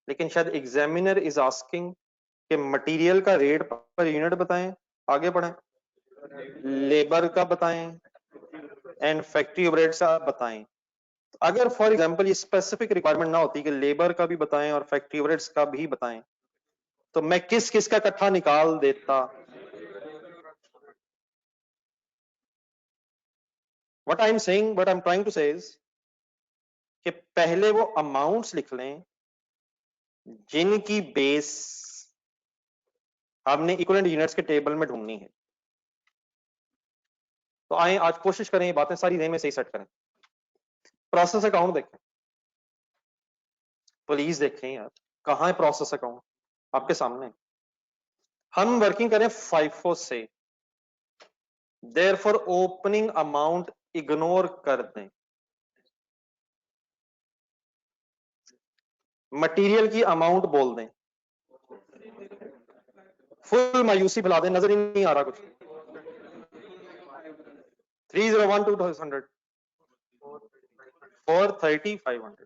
लेकिन शायद एग्जामिनर इज आस्किंग कि मटेरियल का रेट पर यूनिट बताएं, आगे बढ़ें, लेबर का बताएं एंड फैक्ट्री ओवरहेड्स का बताएं। अगर फॉर एग्जांपल ये स्पेसिफिक रिक्वायरमेंट ना होती कि लेबर का भी बताएं और फैक्ट्री ओवरहेड्स का भी बताएं, तो मैं किस किस का इकट्ठा निकाल देता। What I am saying, what I am trying to say is कि पहले वो अमाउंट्स लिख लें जिनकी बेस हमने इक्विवेलेंट यूनिट्स के टेबल में ढूंढनी है। तो आए आज कोशिश करें ये बातें सारी ध्यान में सही सेट करें। प्रोसेस अकाउंट देखें, प्लीज देखें यार, कहां है प्रोसेस अकाउंट? आपके सामने। हम वर्किंग करें FIFO से, देयरफॉर ओपनिंग अमाउंट इग्नोर कर दें, मटेरियल की अमाउंट बोल दें, फुल मायूसी फैला दें, नजर ही नहीं आ रहा कुछ। 301 to 200 430 500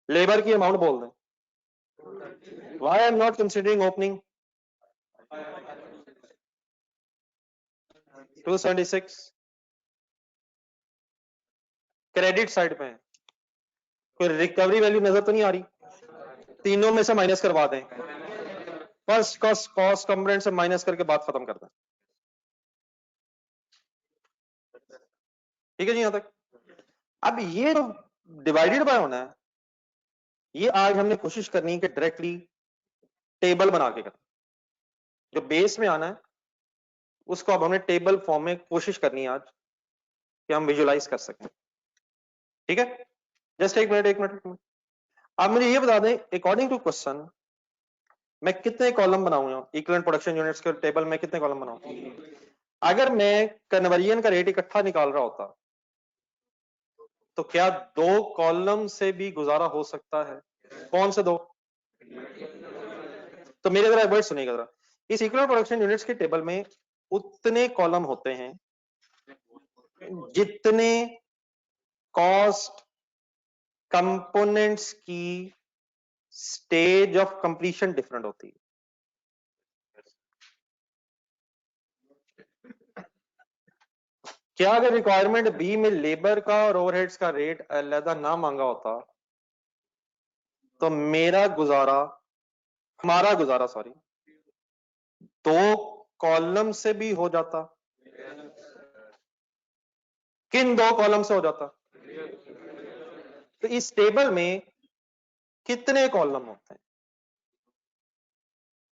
लेबर की अमाउंट बोल दें। Why I am not considering opening 276 credit side पे है, कोई रिकवरी वैल्यू नजर तो नहीं आ रही? तीनों में से माइनस करवा दें, फर्स्ट कॉस्ट कंपोनेंट से माइनस करके बात खत्म करते हैं। ठीक है जी यहां तक। अब ये जो डिवाइडेड बाय होना है, ये आज हमने कोशिश करनी है कि डायरेक्टली टेबल बना के करें। जो बेस में आना है उसको अब हमने टेबल फॉर्म में कोशिश करनी है आज कि हम विजुलाइज कर सकें। ठीक है, जस्ट एक मिनट एक मिनट। आप मुझे ये बता दें, अकॉर्डिंग टू क्वेश्चन मैं कितने कॉलम बनाऊंगा इक्विवेलेंट प्रोडक्शन यूनिट्स के टेबल में, कितने कॉलम बनाऊंगा? अगर मैं कन्वर्जन का रेट इकट्ठा निकाल रहा होता तो क्या 2 कॉलम से भी गुजारा हो सकता है? कौन से 2? तो मेरे जरा वर्ड सुनिएगा जरा। इस इक्विवेलेंट प्रोडक्शन यूनिट्स के टेबल में उतने कॉलम होते हैं जितने कॉस्ट कंपोनेंट्स की स्टेज ऑफ कंप्लीशन डिफरेंट होती है। क्या अगर रिक्वायरमेंट बी में लेबर का और ओवरहेड्स का रेट अलग ना मांगा होता तो हमारा गुजारा 2 कॉलम से भी हो जाता? किन 2 कॉलम से हो जाता? तो इस टेबल में कितने कॉलम होते हैं?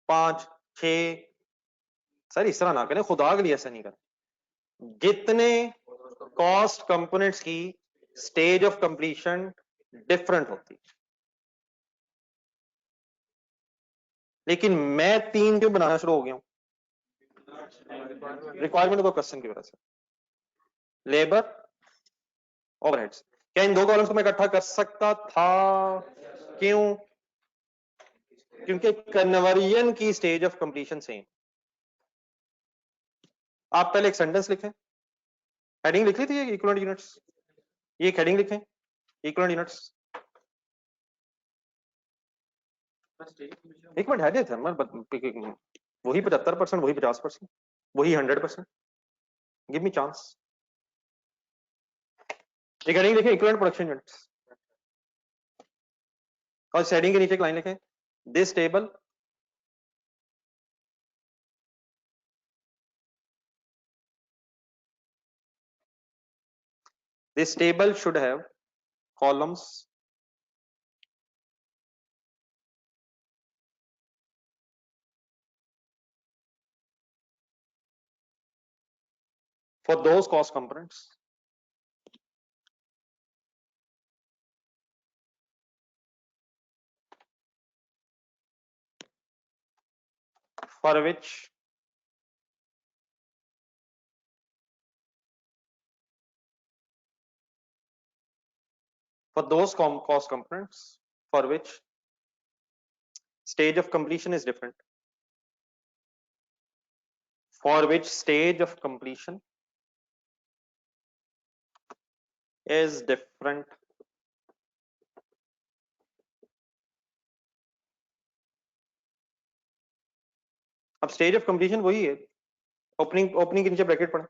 5, 6? सर इस तरह ना करें, खुदा के लिए ऐसा नहीं करें। जितने कॉस्ट कंपोनेंट्स की स्टेज ऑफ कंप्लीशन डिफरेंट होती, लेकिन मैं 3 क्यों बनाना शुरू हो गया हूं? रिक्वायरमेंट को क्वेश्चन की वजह से। Labour, overheads. क्या इन 2 कॉलम्स को मैं इकट्ठा कर सकता था? क्यों? क्योंकि कन्वर्जन की स्टेज ऑफ कंप्लीशन सेम। आप पहले एक सेंटेंस लिखें, हेडिंग लिख ली थी इक्विवेलेंट यूनिट्स, ये एक हेडिंग लिखें इक्विवेलेंट यूनिट्स। एक मिनट है थे वही 75%, वही 50%, वही 100%। Give me chance. एक हेडिंग लिखें इक्विवेलेंट प्रोडक्शन यूनिट्स और इस हेडिंग के नीचे एक लाइन लिखें, this table should have columns for those cost components for which cost components for which stage of completion is different, for which stage of completion is different. अब stage of completion वही है, opening के नीचे bracket पड़ा।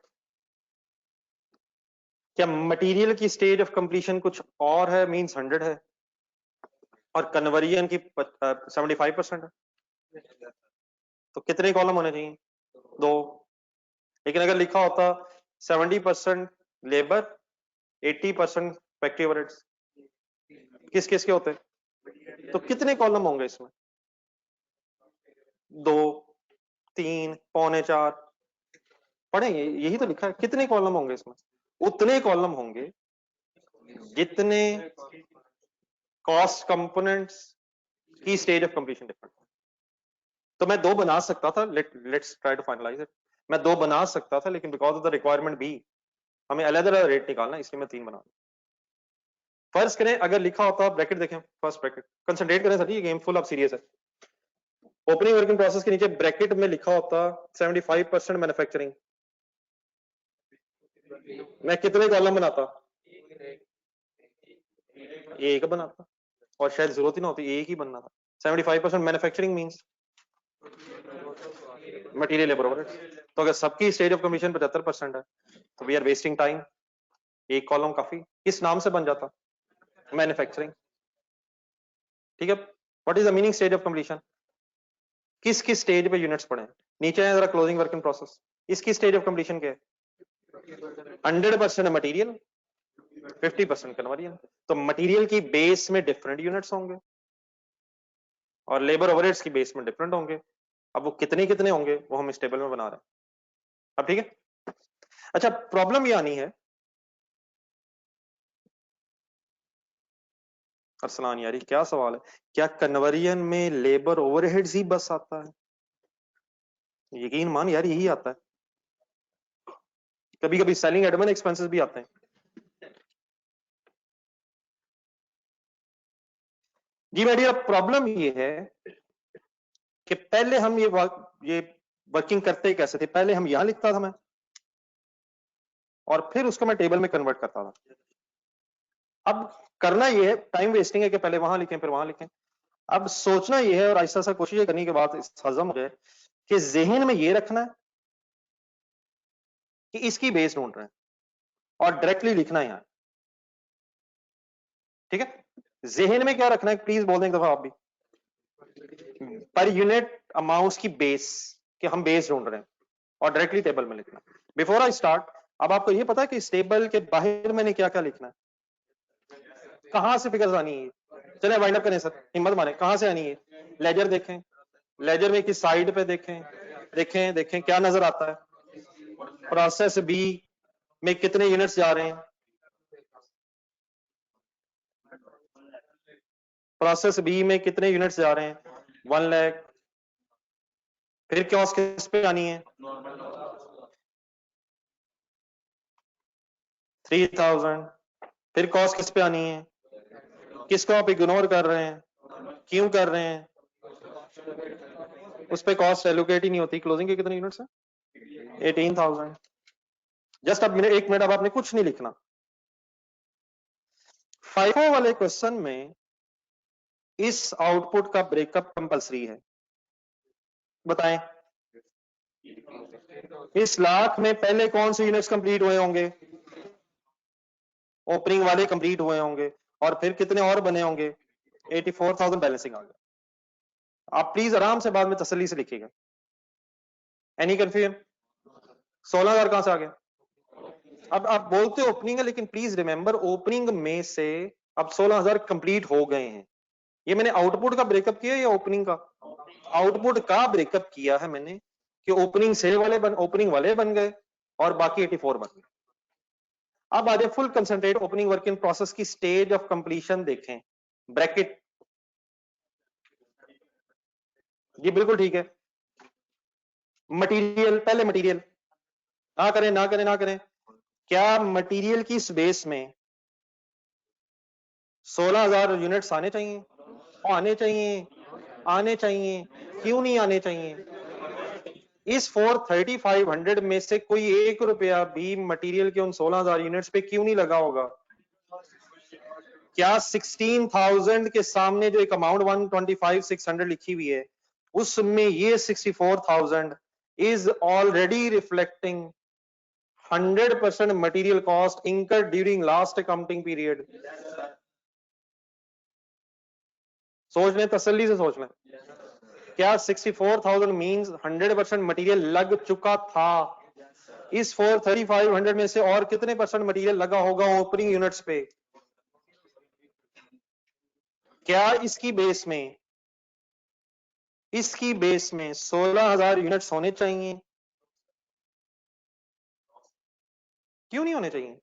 क्या material की stage of completion कुछ और है, मींस 100 है, और कन्वर्जन की 75% है, तो कितने कॉलम होने चाहिए? 2। लेकिन अगर लिखा होता 70% लेबर, 80% फैक्ट्री ओवरहेड्स, किस किस के होते, तो कितने कॉलम होंगे इसमें? 2, 3, पौने 4 पढ़े, यही तो लिखा है। कितने कॉलम होंगे इसमें? उतने कॉलम होंगे जितने कॉस्ट कंपोनेंट्स की स्टेज ऑफ कंप्लीशन डिफरेंट। तो मैं 2 बना सकता था, let's try to finalize it. मैं 2 बना सकता था, लेकिन because of the requirement B हमें अलग अलग रेट निकालना, इसलिए मैं 3 बना। फर्स्ट करें अगर लिखा होता, ब्रैकेट देखें, फर्स्ट ब्रैकेट, कंसंट्रेट करें सर, ये गेम फुल ऑफ सीरियस है। ओपनिंग वर्किंग प्रोसेस के नीचे ब्रैकेट में लिखा होता 75% मैन्युफैक्चरिंग, मैं कितने कॉलम बनाता? एक बनाता, और शायद जरूरत ही ना होती, एक ही बनना था। 75% manufacturing means material labour overheads. तो अगर सबकी स्टेज ऑफ कंप्लीशन 75% है तो वी आर वेस्टिंग टाइम, एक कॉलम काफी। किस नाम से बन जाता? मैन्युफैक्चरिंग। ठीक है, what is the meaning stage of completion? किस किस स्टेज पे यूनिट्स पड़े हैं, नीचे है जरा क्लोजिंग वर्क इन प्रोसेस, इसकी स्टेज ऑफ कंप्लीशन क्या है? 100% मटेरियल, 50% कन्वर्जन। तो मटेरियल की बेस में डिफरेंट यूनिट्स होंगे और लेबर ओवरहेड्स की बेस में डिफरेंट होंगे। अब वो कितने कितने होंगे वो हम इस टेबल में बना रहे हैं। अब ठीक है। अच्छा, प्रॉब्लम ये आनी है, अरसलान यारी क्या सवाल है, क्या कन्वर्जन में लेबर ओवरहेड्स ही बस आता है? यकीन मान यार यही आता है, कभी कभी सेलिंग एडमिन एक्सपेंसेस भी आते हैं। जी मेरी प्रॉब्लम ये है कि पहले हम ये वर्किंग करते कैसे थे, पहले हम यहां लिखता था मैं और फिर उसको मैं टेबल में कन्वर्ट करता था। अब करना ये है, टाइम वेस्टिंग है कि पहले वहां लिखें फिर वहां लिखें। अब सोचना ये है और ऐसा ऐसा कोशिश करने के बाद हजम हो जाए कि जहन में ये रखना है कि इसकी बेस ढूंढ रहे हैं और डायरेक्टली लिखना है यहां। ठीक है, जहन में क्या रखना है प्लीज बोल दें एक दफा आप भी, पर यूनिट अमाउंट्स की बेस, कि हम बेस ढूंढ रहे हैं और डायरेक्टली टेबल में लिखना। बिफोर आई स्टार्ट, अब आपको ये पता है कि इस टेबल के बाहर मैंने क्या क्या लिखना है, कहां से फिगर्स आनी है? चले वाइंड अप करें सर, हिम्मत मारे, कहां से आनी है? लेजर देखें, लेजर में किस साइड पे देखें, देखें देखें क्या नजर आता है। प्रोसेस बी में कितने यूनिट्स जा रहे हैं, प्रोसेस बी में कितने यूनिट्स जा रहे हैं, 1 लाख। फिर कॉस्ट किस पे आनी है, 3000। फिर कॉस्ट किस पे आनी है, किसको आप इग्नोर कर रहे हैं, क्यों कर रहे हैं? उस पे कॉस्ट एलोकेट ही नहीं होती। क्लोजिंग के कितने यूनिट्स हैं, 18,000। जस्ट अब मिनट, 1 मिनट, अब आपने कुछ नहीं लिखना। फाइफो वाले क्वेश्चन में इस आउटपुट का ब्रेकअप कंपलसरी है, बताएं। इस लाख में पहले कौन से यूनिट्स कंप्लीट हुए होंगे, ओपनिंग वाले कंप्लीट हुए होंगे और फिर कितने और बने होंगे, 84,000 बैलेंसिंग आ गया। आप प्लीज आराम से बाद में तसल्ली से लिखिएगा। Any confusion? 16,000 कहां से आ गया? अब आप बोलते ओपनिंग है, लेकिन प्लीज रिमेंबर ओपनिंग में से अब 16,000 कंप्लीट हो गए हैं। ये मैंने आउटपुट का ब्रेकअप किया या ओपनिंग का? आउटपुट का ब्रेकअप किया है मैंने कि ओपनिंग सेल वाले ओपनिंग वाले बन गए और बाकी 84 बन गए। अब आ जाए full concentrate opening work in process की स्टेज ऑफ कंप्लीशन देखें, ब्रैकेट। जी बिल्कुल ठीक है। मटेरियल, पहले मटेरियल, ना करें ना करें ना करें, क्या मटेरियल की स्पेस में 16,000 यूनिट्स आने चाहिए? आने चाहिए, आने चाहिए। क्यों नहीं आने चाहिए? इस 43500 में से कोई 1 रुपया भी मटेरियल के उन 16,000 यूनिट्स पे क्यों नहीं लगा होगा? क्या 16,000 के सामने जो एक अमाउंट 125,600 लिखी हुई है उसमें ये 64,000 is already reflecting 100% material cost incurred during last accounting period? सोच लें, तसल्ली से सोच लें। क्या 64,000 मींस 100% मटेरियल लग चुका था? इस 43500 में से और कितने परसेंट मटेरियल लगा होगा ओपनिंग यूनिट्स पे? क्या इसकी बेस में 16,000 यूनिट्स होने चाहिए? क्यों नहीं होने चाहिए?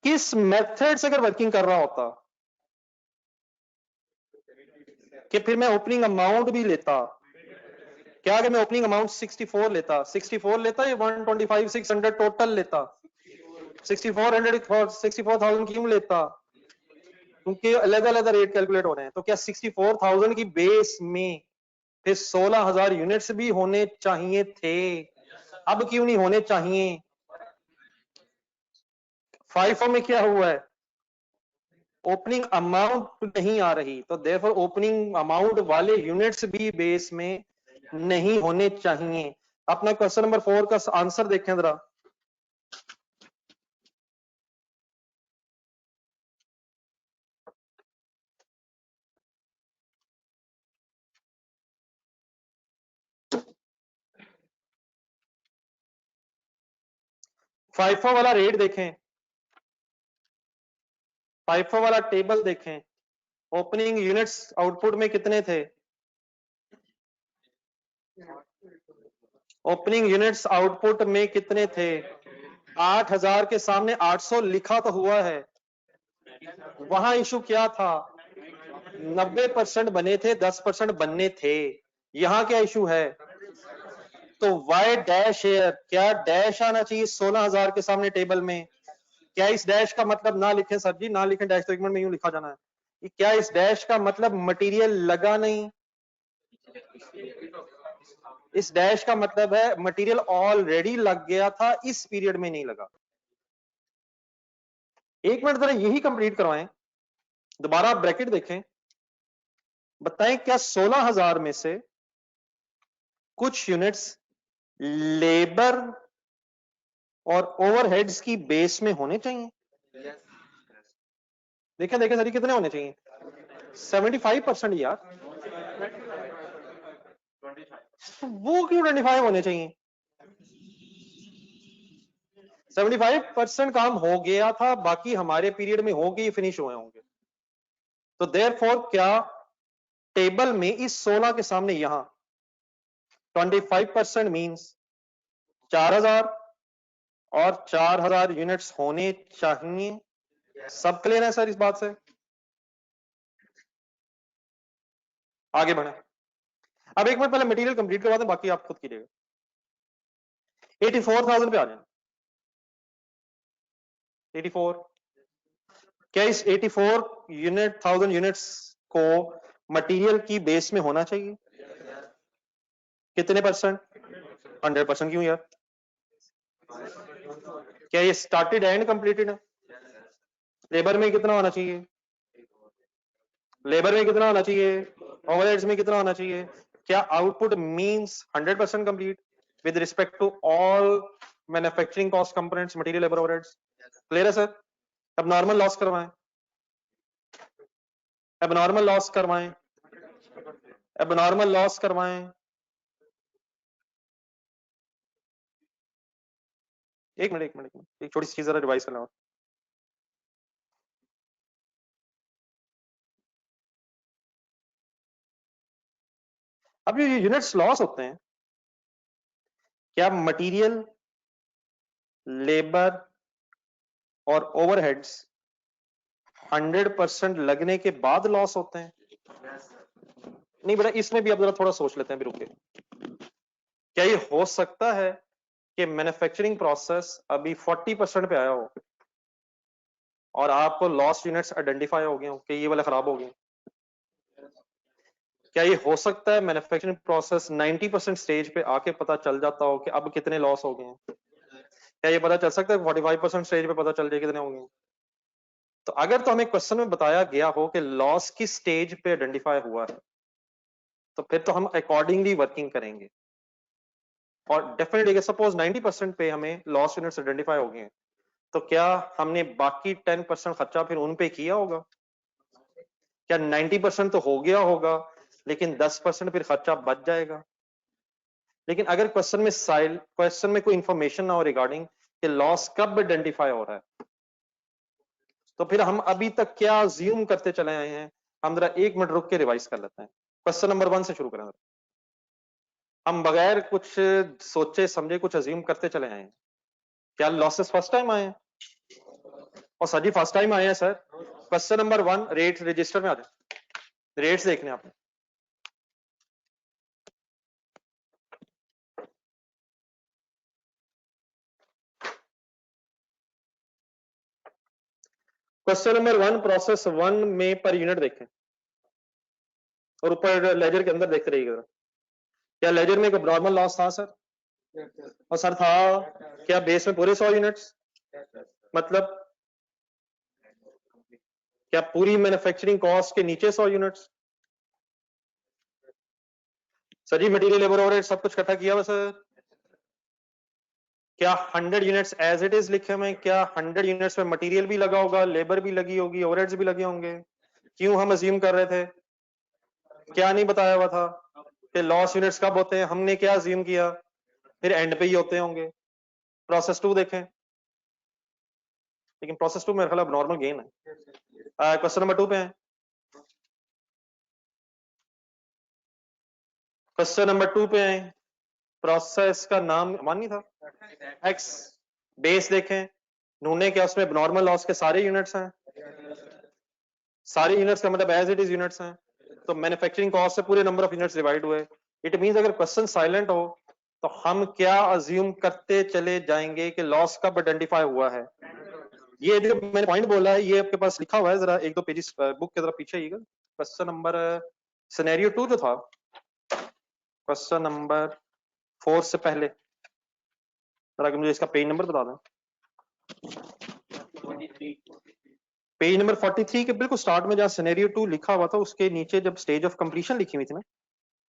किस मेथड से अगर वर्किंग कर रहा होता कि फिर मैं ओपनिंग अमाउंट भी लेता, क्या अगर मैं ओपनिंग अमाउंट 64 लेता, 64 लेता या 125,600 टोटल लेता? 64,000 क्यों लेता? क्योंकि अलग अलग रेट कैलकुलेट हो रहे हैं। तो क्या 64,000 की बेस में फिर 16,000 यूनिट्स भी होने चाहिए थे? अब क्यों नहीं होने चाहिए? फाइफो में क्या हुआ है, ओपनिंग अमाउंट नहीं आ रही, तो देयरफॉर ओपनिंग अमाउंट वाले यूनिट्स भी बेस में नहीं होने चाहिए। अपना क्वेश्चन नंबर 4 का आंसर देखें जरा। फाइफो वाला रेट देखें, फाइफो वाला टेबल देखें, ओपनिंग यूनिट्स आउटपुट में कितने थे? ओपनिंग यूनिट्स आउटपुट में कितने थे? 8000 के सामने 800 लिखा तो हुआ है। वहां इशू क्या था? 90% बने थे, 10% बनने थे। यहां क्या इशू है? तो वाई डैश एयर, क्या डैश आना चाहिए 16000 के सामने टेबल में? क्या इस डैश का मतलब, ना लिखें सर जी, ना लिखें डैश, तो एक मिनट में यूं लिखा जाना है। क्या इस डैश का मतलब मटेरियल लगा नहीं? इस डैश का मतलब है मटेरियल ऑलरेडी लग गया था, इस पीरियड में नहीं लगा। एक मिनट जरा यही कंप्लीट करवाएं, दोबारा ब्रैकेट देखें, बताएं क्या 16000 में से कुछ यूनिट्स लेबर और ओवरहेड्स की बेस में होने चाहिए? देखें देखें सर, कितने होने चाहिए? 75% यार। वो क्यों 25 होने चाहिए? 75% काम हो गया था, बाकी हमारे पीरियड में हो गए, फिनिश हुए होंगे। तो देयरफॉर क्या टेबल में इस 16 के सामने यहां 25% मींस 4000, और 4000 यूनिट्स होने चाहिए। सब क्लियर है सर इस बात से? आगे बढ़े। अब एक मिनट पहले मटेरियल कंप्लीट करवा दें, बाकी आप खुद कीजिएगा। 84,000 पे आ जाए। 84, क्या इस 84,000 यूनिट्स को मटेरियल की बेस में होना चाहिए? कितने परसेंट? 100%। क्यों यार? क्या ये स्टार्टेड एंड कंप्लीटेड है? लेबर में कितना होना चाहिए? लेबर में कितना होना चाहिए? ओवरहेड्स में कितना होना चाहिए? क्या output means 100% complete with respect to all manufacturing cost components, material, labour, overheads? Clear है सर? अब नॉर्मल लॉस करवाएं, अब नॉर्मल लॉस करवाएं, अब नॉर्मल लॉस करवाएं। एक मिनट एक मिनट एक मिनट, एक छोटी सी चीज जरा रिवाइज करना। अब ये यूनिट्स लॉस होते हैं, क्या मटेरियल, लेबर और ओवरहेड्स 100% लगने के बाद लॉस होते हैं? नहीं बेटा, इसमें भी अब जरा थोड़ा सोच लेते हैं, भी रुके। क्या ये हो सकता है कि मैन्युफैक्चरिंग प्रोसेस अभी 40% पे आया हो और आपको लॉस्ट यूनिट्स आइडेंटिफाई हो गए हो कि ये वाले खराब हो गए? क्या ये हो सकता है मैन्युफैक्चरिंग प्रोसेस 90% स्टेज पे आके पता चल जाता हो कि अब कितने लॉस हो गए हैं? क्या ये पता चल सकता है 45% स्टेज पे पता चल जाए कितने होंगे? तो अगर तो हमें क्वेश्चन में बताया गया हो कि लॉस किस स्टेज पे आइडेंटिफाई हुआ है, तो फिर तो हम अकॉर्डिंगली वर्किंग करेंगे। और डेफिनेटली सपोज 90% पे हमें लॉस यूनिट्स आइडेंटिफाई हो गए हैं, तो क्या हमने बाकी 10% खर्चा फिर उन पे किया होगा? क्या 90% तो हो गया होगा, लेकिन 10% फिर खर्चा बच जाएगा? लेकिन अगर क्वेश्चन में कोई इंफॉर्मेशन ना हो रिगार्डिंग कि लॉस कब आइडेंटिफाई हो रहा है, तो फिर हम अभी तक क्या अज्यूम करते चले आए हैं? हम जरा एक मिनट रुक के रिवाइज कर लेते हैं। क्वेश्चन नंबर 1 से शुरू करें। हम बगैर कुछ सोचे समझे कुछ अज्यूम करते चले आए हैं। क्या लॉसेस फर्स्ट टाइम आए हैं? और सर जी फर्स्ट टाइम आए हैं sir. Question number 1, rate register में आ जाए, रेट्स देखने आपने। क्वेश्चन नंबर 1, प्रोसेस 1 में पर यूनिट देखें और ऊपर लेजर के अंदर देखते रहिएगा। क्या लेजर में एक नॉर्मल लॉस था सर? और सर था क्या बेस में पूरे 100 यूनिट्स? मतलब क्या पूरी मैन्युफैक्चरिंग कॉस्ट के नीचे 100 यूनिट्स? सर जी मटेरियल, लेबर, ओवरहेड सब कुछ इकट्ठा किया हुआ सर। क्या 100 यूनिट्स एज इट इज लिखे हुए? क्या 100 यूनिट्स में मटेरियल भी लगा होगा, लेबर भी लगी होगी, ओवरहेड्स भी लगे होंगे? क्यों हम अज्यूम कर रहे थे? क्या नहीं बताया हुआ था कि लॉस यूनिट्स कब होते हैं? हमने क्या अज्यूम किया? फिर एंड पे ही होते होंगे। प्रोसेस 2 देखें, लेकिन प्रोसेस 2 मेरे ख्याल अब नॉर्मल गेन है। क्वेश्चन नंबर 2 पे है। क्वेश्चन नंबर 2 पे है। प्रोसेस का नाम मान नहीं था एक्स। बेस देखें, ढूंढने क्या उसमें नॉर्मल लॉस के सारे यूनिट्स हैं। सारे यूनिट्स का मतलब एज इट इज यूनिट्स हैं, तो मैन्युफैक्चरिंग कॉस्ट से पूरे नंबर ऑफ यूनिट्स डिवाइड हुए। इट मींस अगर क्वेश्चन साइलेंट हो तो हम क्या अज्यूम करते चले जाएंगे कि लॉस कब आइडेंटिफाई हुआ है। ये जो मैंने पॉइंट बोला है ये आपके पास लिखा हुआ है, जरा एक दो पेजेस बुक के तरफ पीछे आइएगा। क्वेश्चन नंबर सिनेरियो 2 जो था, क्वेश्चन नंबर 4 से पहले जरा मुझे इसका पेज नंबर बता दें। पेज नंबर 43 के बिल्कुल स्टार्ट में जहां सिनेरियो 2 लिखा हुआ था उसके नीचे जब स्टेज ऑफ कंप्लीशन लिखी हुई थी ना,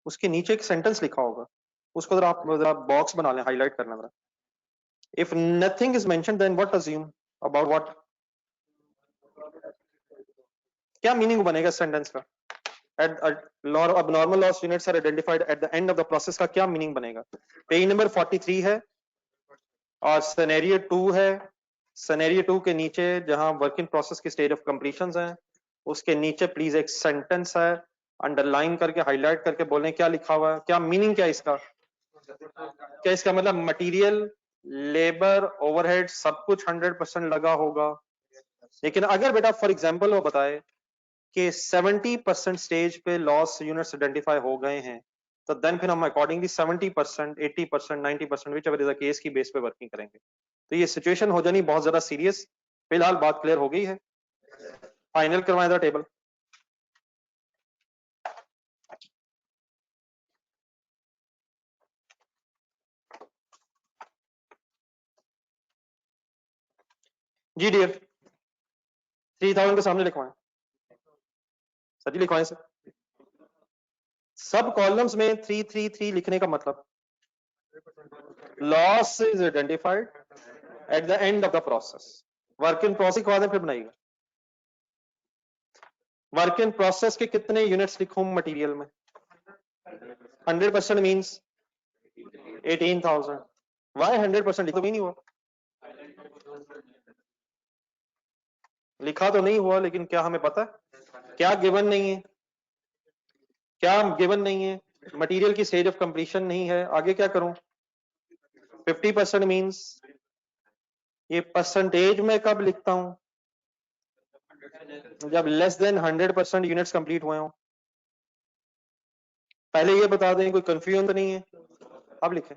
उसके नीचे एक सेंटेंस लिखा होगा, उसको जरा आप जरा बॉक्स बना लें, हाईलाइट करना जरा। If nothing is mentioned then what assume about what, क्या मीनिंग बनेगा सेंटेंस का। एट अब normal loss units are identified at the end of the process का क्या मीनिंग बनेगा। पेज नंबर 43 है और सिनेरियो 2 है। सिनेरियो 2 के नीचे जहां वर्क इन प्रोसेस की स्टेज ऑफ कंप्लीशन है उसके नीचे प्लीज एक सेंटेंस है, अंडरलाइन करके हाईलाइट करके बोलें क्या लिखा हुआ है, क्या मीनिंग क्या इसका। क्या इसका मतलब मटेरियल, लेबर, ओवरहेड सब कुछ 100% लगा होगा। लेकिन अगर बेटा फॉर एग्जांपल वो बताए कि 70% स्टेज पे लॉस यूनिट्स आइडेंटिफाई हो गए हैं, तो देन फिर हम accordingly 70%, 80%, 90% which ever is the case की बेस पे वर्किंग करेंगे। तो ये सिचुएशन हो जानी बहुत ज्यादा सीरियस। फिलहाल बात क्लियर हो गई है, फाइनल करवाएं था टेबल। जी डियर, 3000 के सामने लिखवाएं। सर जी लिखवाएं सर। सब कॉलम्स में 333 लिखने का मतलब loss is identified at the end of the process. Work in process के बाद फिर बनाइएगा। वर्क इन प्रोसेस के कितने यूनिट्स लिखूं मटेरियल में। 100% मींस 18,000। वाई 100% लिखो भी नहीं हुआ, लिखा तो नहीं हुआ, लेकिन क्या हमें पता है क्या गिवन नहीं है, क्या गिवन नहीं है, मटेरियल की स्टेज ऑफ कंप्लीशन नहीं है, आगे क्या करूं। 50% मींस ये परसेंटेज में कब लिखता हूं, जब लेस देन 100% यूनिट्स कंप्लीट हुए हो। पहले ये बता दें, कोई कंफ्यूजन तो नहीं है। अब लिखें।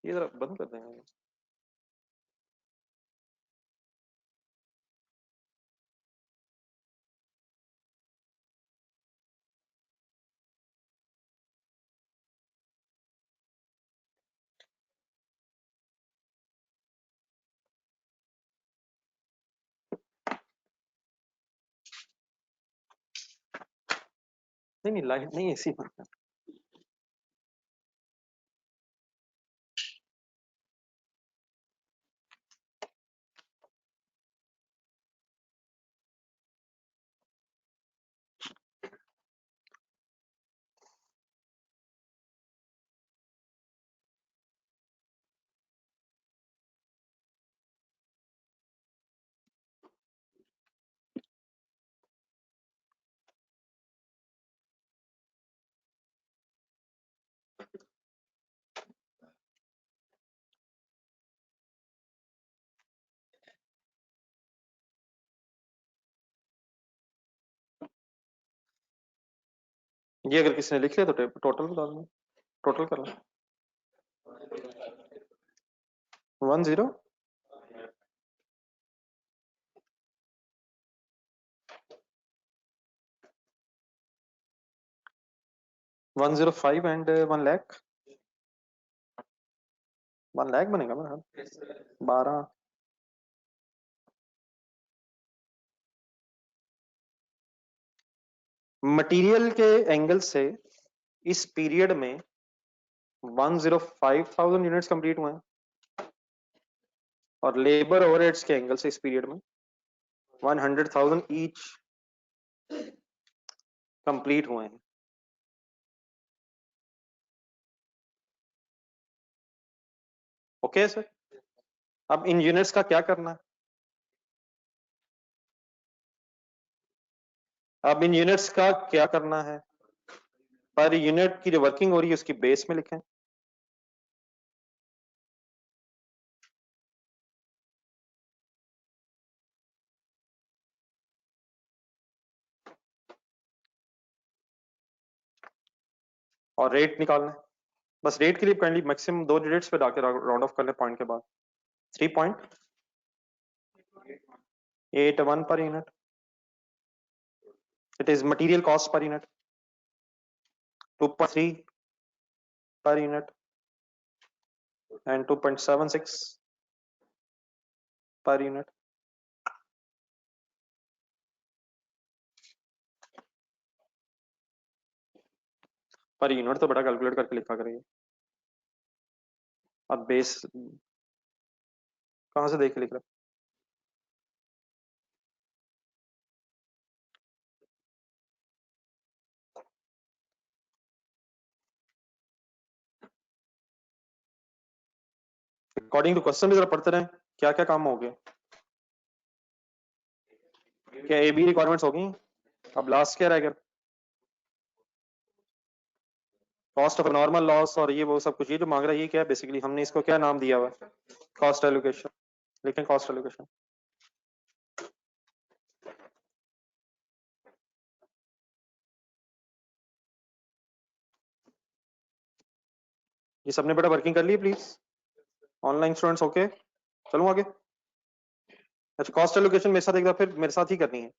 ये जरा बंद कर देंगे। नहीं नहीं, लाइट नहीं, एसी बंद कर। ये अगर किसी ने लिख लिया तो टोटल बता दें, टोटल कर लो। 10 105 एंड 1 लाख। 1 लाख बनेगा मेरा ख्याल। 12। मटेरियल के एंगल से इस पीरियड में 105,000 यूनिट्स कंप्लीट हुए हैं और लेबर ओवरहेड्स के एंगल से इस पीरियड में 100,000 ईच कंप्लीट हुए हैं। ओके सर, अब इन यूनिट्स का क्या करना है? अब इन यूनिट्स का क्या करना है? पर यूनिट की जो वर्किंग हो रही है उसकी बेस में लिखें। और रेट निकालना है। बस रेट के लिए काइंडली मैक्सिमम 2 डिजिट्स पे डाके राउंड ऑफ कर ले पॉइंट के बाद। 3.81 per unit. It is material cost per unit. 2.3 per unit and 2.76 per unit. Per unit तो बड़ा कैलकुलेट करके लिखा करिए। अब बेस कहां से देख के लिख रहे? अकॉर्डिंग टू क्वेश्चन भी जरा पढ़ते रहे, क्या क्या काम हो गया, क्या ए बी रिक्वायरमेंट्स होगी। अब लास्ट क्या रह गया? कॉस्ट ऑफ नॉर्मल लॉस और ये वो सब कुछ, ये जो मांग रहा है ये क्या है बेसिकली? हमने इसको क्या नाम दिया हुआ? Cost allocation. लिखें कॉस्ट एलोकेशन। ये सबने बेटा वर्किंग कर ली प्लीज, ऑनलाइन स्टूडेंट्स? ओके चलो आगे। अच्छा, कॉस्ट एलोकेशन मेरे साथ एक बार फिर मेरे साथ ही करनी है।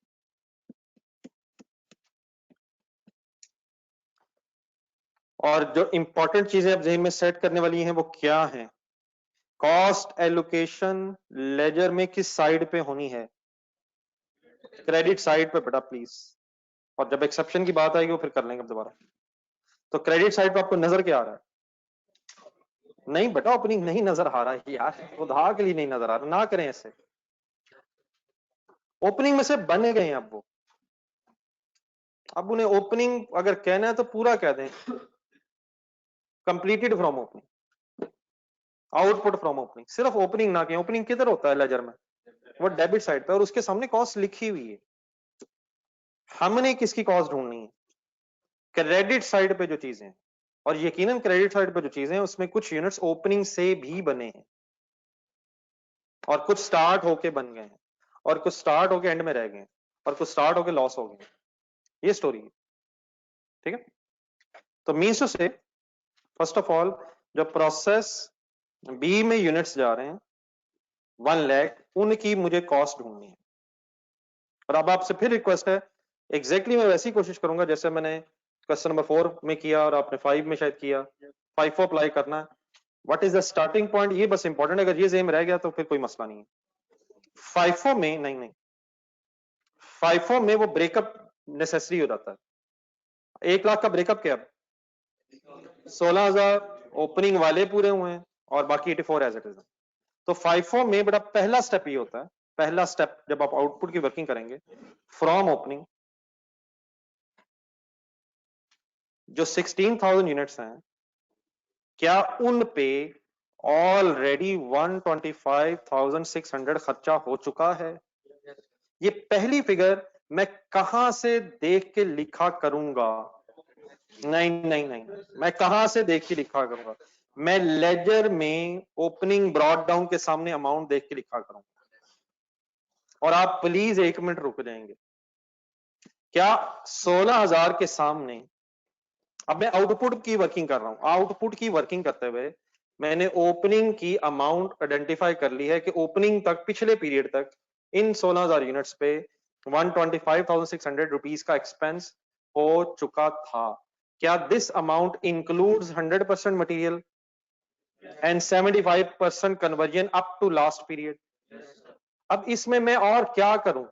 और जो इंपॉर्टेंट चीजें अब जेहन में सेट करने वाली हैं वो क्या है? कॉस्ट एलोकेशन लेजर में किस साइड पे होनी है? क्रेडिट साइड पे बेटा प्लीज। और जब एक्सेप्शन की बात आएगी वो फिर कर लेंगे दोबारा। तो क्रेडिट साइड पे आपको नजर क्या आ रहा है? नहीं बेटा ओपनिंग नहीं नजर आ रहा है यार, खुदा के लिए नहीं नजर आ रहा, ना करें ऐसे। ओपनिंग में से बने गए हैं अब वो, अब उन्हें ओपनिंग अगर कहना है तो पूरा कह दें, completed from opening, output from opening. सिर्फ ओपनिंग ना कहें। ओपनिंग किधर होता है लेजर में? वो डेबिट साइड पे, और उसके सामने कॉस्ट लिखी हुई है। हमने किसकी कॉस्ट ढूंढनी है? क्रेडिट साइड पे जो चीजें हैं, और यकीनन क्रेडिट साइड पे जो चीजें हैं उसमें कुछ यूनिट्स ओपनिंग से भी बने हैं और कुछ स्टार्ट होके बन गए हैं और कुछ स्टार्ट होके एंड में रह गए हैं और कुछ स्टार्ट होके लॉस हो गए। ये स्टोरी है, ठीक है? तो मींस टू से फर्स्ट ऑफ ऑल जो प्रोसेस बी में यूनिट्स जा रहे हैं 1 लाख, उनकी मुझे कॉस्ट ढूंढनी है। और अब आपसे फिर रिक्वेस्ट है, एग्जैक्टली मैं वैसी कोशिश करूंगा जैसे मैंने क्वेश्चन नंबर 4 में किया और आपने 5 में शायद किया। 5 को अप्लाई करना है। What is the starting point, ये बस इंपॉर्टेंट है। अगर ये जेम रह गया तो फिर कोई मसला नहीं है। 5 में नहीं, 5 में वो ब्रेकअप नेसेसरी हो जाता है। 1 लाख का ब्रेकअप क्या? 16,000 ओपनिंग वाले पूरे हुए हैं और बाकी 84 एज इट इज। तो 5 में बड़ा पहला स्टेप ये होता है, पहला स्टेप जब आप आउटपुट की वर्किंग करेंगे फ्रॉम ओपनिंग, जो 16,000 यूनिट्स हैं क्या उन पे ऑलरेडी 125,600 खर्चा हो चुका है? ये पहली फिगर मैं कहां से देख के लिखा करूंगा? नहीं, मैं कहां से देख के लिखा करूंगा? मैं लेजर में ओपनिंग ब्रॉड डाउन के सामने अमाउंट देख के लिखा करूंगा। और आप प्लीज 1 मिनट रुक जाएंगे। क्या 16,000 के सामने, अब मैं आउटपुट की वर्किंग कर रहा हूं, आउटपुट की वर्किंग करते हुए मैंने ओपनिंग की अमाउंट आइडेंटिफाई कर ली है कि ओपनिंग तक पिछले पीरियड तक इन 16,000 यूनिट्स पे 125,600 रुपीज का एक्सपेंस हो चुका था। क्या this amount includes 100% material and 75% conversion up to last period? अब इसमें मैं और क्या करूं?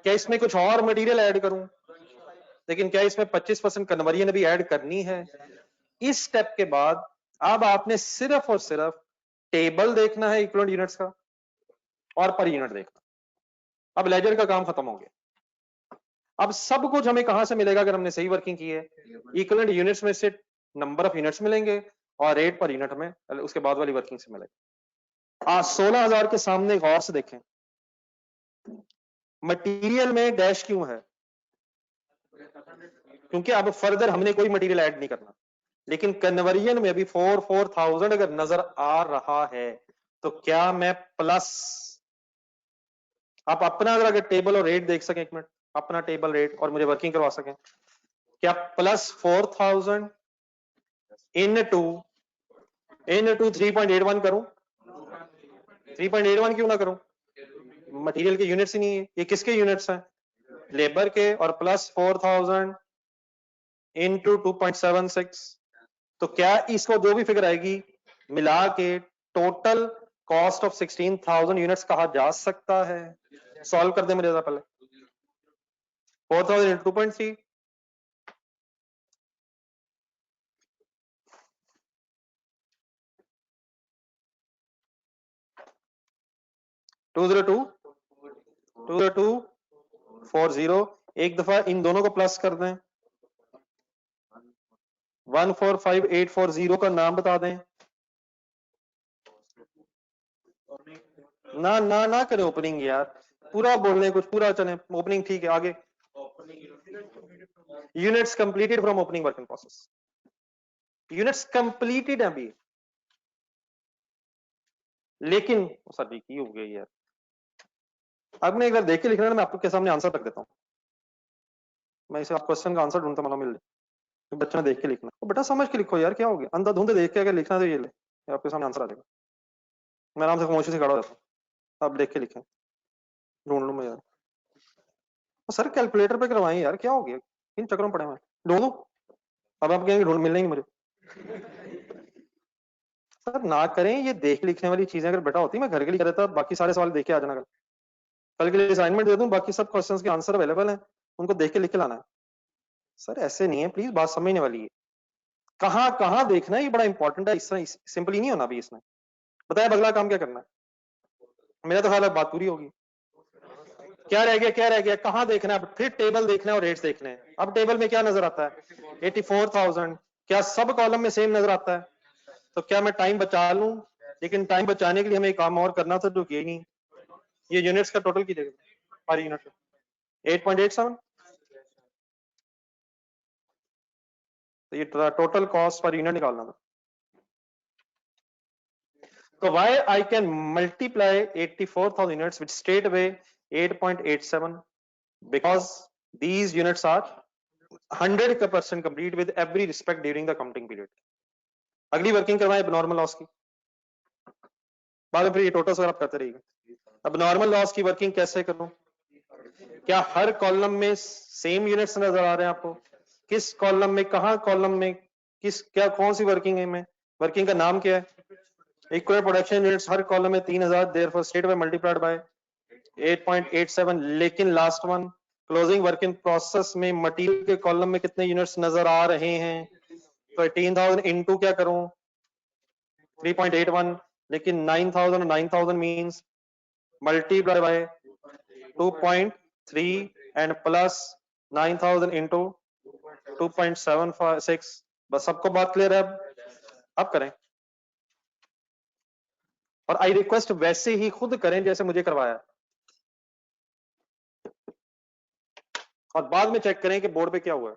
क्या इसमें कुछ और मटेरियल ऐड करूं? लेकिन क्या इसमें 25% कन्वर्जन भी ऐड करनी है? इस स्टेप के बाद अब आपने सिर्फ और सिर्फ टेबल देखना है इक्विवेलेंट यूनिट्स का और पर यूनिट देखना। अब लेजर का काम खत्म हो गया। अब सब कुछ हमें कहां से मिलेगा अगर हमने सही वर्किंग की है? इक्विवेलेंट यूनिट्स में से नंबर ऑफ यूनिट्स मिलेंगे और रेट पर यूनिट में उसके बाद वाली वर्किंग से मिलेगा। 16,000 के सामने गौर से देखें, मटेरियल में डैश क्यों है? क्योंकि अब फर्दर हमने कोई मटेरियल ऐड नहीं करना, लेकिन कन्वर्जन में अभी 4,000 अगर नजर आ रहा है तो क्या मैं प्लस, आप अपना अगर टेबल और रेट देख सकें, एक मिनट अपना टेबल रेट और मुझे वर्किंग करवा सकें, क्या प्लस 4,000 इन टू 3.81 करूं? 3.81 क्यों ना करूं? मटेरियल के यूनिट्स ही नहीं है, ये किसके यूनिट्स हैं? लेबर के। और प्लस 4,000 इंटू 2.76, तो क्या इसको जो भी फिगर आएगी मिला के टोटल कॉस्ट ऑफ 16,000 यूनिट्स कहा जा सकता है? सॉल्व कर दे मुझे जरा पहले। 4,000 इंटू 2.3, 202 20240। एक दफा इन दोनों को प्लस कर दें, 145840 का नाम बता दें। ना ना ना करें ओपनिंग यार, पूरा बोलने कुछ पूरा चले। ओपनिंग ठीक है, आगे। Units completed from opening work in process, units completed अभी, लेकिन सर की हो गई यार। अब मैं एक बार देख के लिखना है, मैं आपके सामने आंसर रख देता हूँ। मैं इसे आप क्वेश्चन का आंसर ढूंढता मतलब मिल जाए, तो बच्चे ने देख के लिखना। तो बेटा समझ के लिखो यार, क्या हो गया? अंधाधुंध देख के अगर लिखना तो ये ले, आपके सामने आंसर आ जाएगा। मैं आराम से खामोशी से खड़ा हो जाता हूँ, आप देख के लिखें। ढूंढ लूँ मैं यार। सर कैलकुलेटर पे करवाएं यार, क्या हो गया? इन चक्करों में पड़े हुए ढूंढूं? अब आप कहेंगे ढूंढ मिल नहीं मुझे। सर ना करें, ये देख लिखने वाली चीजें अगर बेटा होती मैं घर के लिए कर देता, बाकी सारे सवाल देख के आ जाना। कल के लिए असाइनमेंट दे दूं, बाकी सब क्वेश्चंस के आंसर अवेलेबल हैं, उनको देख के लिख के लाना है। सर ऐसे नहीं है, प्लीज बात समझने वाली है। कहाँ कहाँ देखना है ये बड़ा इंपॉर्टेंट है, इस तरह सिंपली नहीं होना अभी इसमें। बताया अगला काम क्या करना है? मेरा तो ख्याल है बात पूरी होगी। क्या रह गया, क्या रह गया? कहाँ देखना है? अब फिर टेबल देखना है और रेट्स देखने हैं। अब टेबल में क्या नजर आता है? 84,000। क्या सब कॉलम में सेम नजर आता है? तो क्या मैं टाइम बचा लूं? लेकिन टाइम बचाने के लिए हमें एक काम और करना था जो किया ही नहीं। ये यूनिट्स का टोटल कीजिएगा पर यूनिट 8.87। तो ये टोटल कॉस्ट पर यूनिट निकालना था। So why I can multiply 84,000 units with straight away 8.87, because these units are 100% complete with every respect during the counting period. अगली वर्किंग करवाएं अब नॉर्मल लॉस की, बाद में फिर ये टोटल अगर आप करते रहिएगा। अब नॉर्मल लॉस की वर्किंग कैसे करूं? क्या हर कॉलम में सेम यूनिट्स नजर आ रहे हैं आपको? किस कॉलम में, कहां कॉलम में, किस क्या कौन सी वर्किंग है? में वर्किंग का नाम क्या है? इक्वल प्रोडक्शन यूनिट्स हर कॉलम में 3,000, therefore state by multiplied by 8.87। लेकिन last one closing work in process में मटेरियल के कॉलम में कितने यूनिट्स नजर आ रहे हैं? तो 18,000 इनटू क्या करूं? 3.81। लेकिन 9,000 और 9,000 means multiply by 2.3 and plus 9,000 into 2.76। बस सबको बात क्लियर है? अब करें, और आई रिक्वेस्ट वैसे ही खुद करें जैसे मुझे करवाया, और बाद में चेक करें कि बोर्ड पे क्या हुआ है।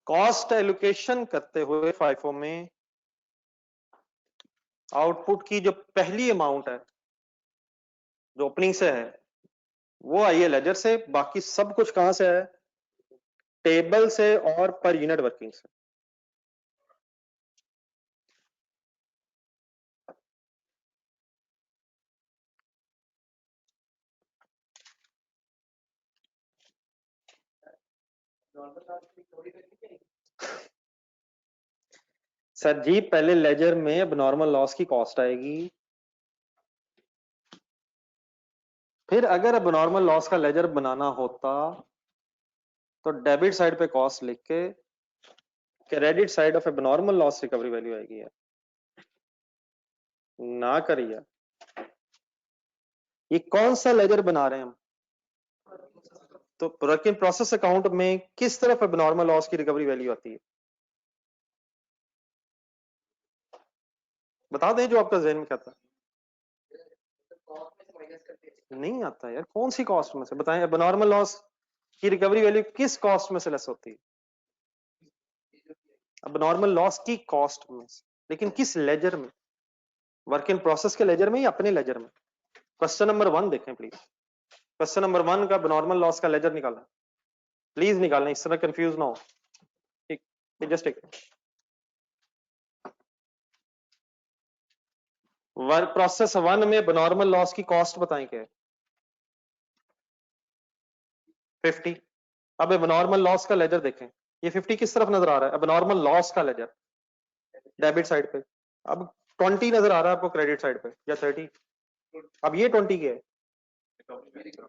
कॉस्ट एलोकेशन करते हुए फाइफो में आउटपुट की जो पहली अमाउंट है जो ओपनिंग से है वो आई है लेजर से, बाकी सब कुछ कहां से है? टेबल से और पर यूनिट वर्किंग से। सर जी पहले लेजर में एबनॉर्मल लॉस की कॉस्ट आएगी, फिर अगर एबनॉर्मल लॉस का लेजर बनाना होता तो डेबिट साइड पे कॉस्ट लिख के credit side of abnormal loss recovery value आएगी यार, ना करिए। ये कौन सा लेजर बना रहे हैं हम? तो वर्क इन प्रोसेस अकाउंट में किस तरफ एबनॉर्मल लॉस की रिकवरी वैल्यू आती है? बता दें जो आपका जहन में कहता है। नहीं आता यार, कौन सी कॉस्ट में से बताएं? एबनॉर्मल लॉस की रिकवरी वैल्यू किस कॉस्ट में से लेस होती है? एबनॉर्मल लॉस की कॉस्ट में से, लेकिन किस लेजर में? वर्क इन प्रोसेस के लेजर में या अपने लेजर में? क्वेश्चन नंबर 1 देखें प्लीज। क्वेश्चन नंबर 1 का एबनॉर्मल लॉस का लेजर निकालना, प्लीज निकालना, इस तरह कंफ्यूज ना हो। ठीक, जस्ट एक वर्क प्रोसेस 1 में एबनॉर्मल लॉस की कॉस्ट बताएं क्या है? 50। अब एबनॉर्मल लॉस का लेजर देखें, ये 50 किस तरफ नजर आ रहा है? एबनॉर्मल लॉस का लेजर डेबिट साइड पे। अब 20 नजर आ रहा है आपको क्रेडिट साइड पे या 30? अब ये 20 क्या है?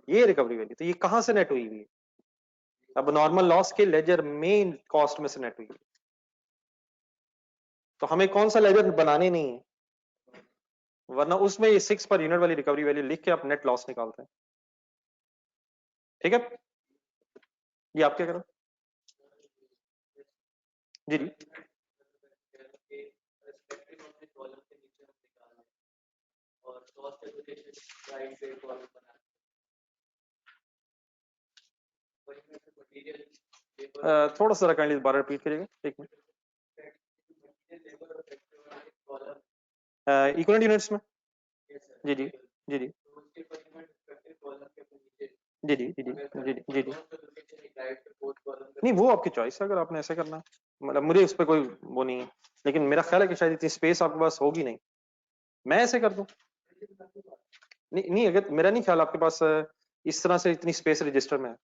ये रिकवरी वैल्यू, तो ये कहां से नेट हुई हुई है? अब नॉर्मल लॉस के लेजर मेन कॉस्ट में से नेट हुई है। तो हमें कौन सा लेजर बनाने नहीं है, वरना उसमें ये 6 पर यूनिट वाली रिकवरी वैल्यू लिख के आप नेट लॉस निकालते हैं। ठीक है, ये आप क्या करो? जी जी। थोड़ा सा काइंडली दोबारा रिपीट करिएगा, एक मिनट। इक्विवेलेंट यूनिट्स में? जी जी जी जी जी जी जी जी जी जी। नहीं वो आपकी चॉइस है, अगर आपने ऐसे करना है, मतलब मुझे उस पर कोई वो नहीं है, लेकिन मेरा ख्याल है कि शायद इतनी स्पेस आपके पास होगी नहीं, मैं ऐसे कर दूं। नहीं नहीं, अगर मेरा नहीं ख्याल आपके पास इस तरह से इतनी स्पेस रजिस्टर में है,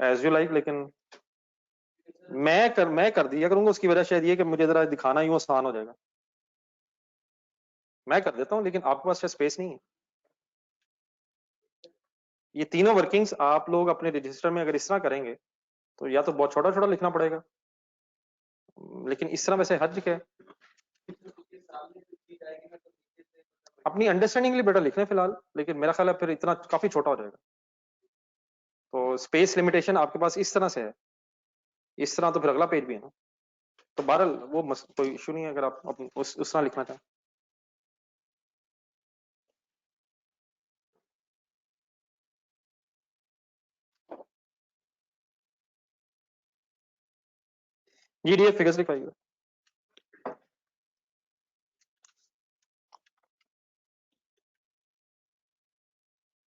एज यू लाइक, लेकिन मैं कर दिया करूंगा। उसकी वजह शायद ये कि मुझे जरा दिखाना यूं आसान हो जाएगा, मैं कर देता हूं, लेकिन आपके पास शायद स्पेस नहीं है। ये तीनों वर्किंग्स आप लोग अपने रजिस्टर में अगर इस तरह करेंगे तो या तो बहुत छोटा छोटा लिखना पड़ेगा, लेकिन इस तरह वैसे हद क्या है? अपनी अंडरस्टैंडिंग के लिए बेटा लिख रहे हैं फिलहाल, लेकिन मेरा ख्याल है फिर इतना काफी छोटा हो जाएगा। तो स्पेस लिमिटेशन आपके पास इस तरह से है, इस तरह तो फिर अगला पेज भी है ना। तो बहरहाल वो कोई इशू नहीं है अगर आप उस तरह लिखना चाहें। जी डी फिगर्स लिखाइएगा,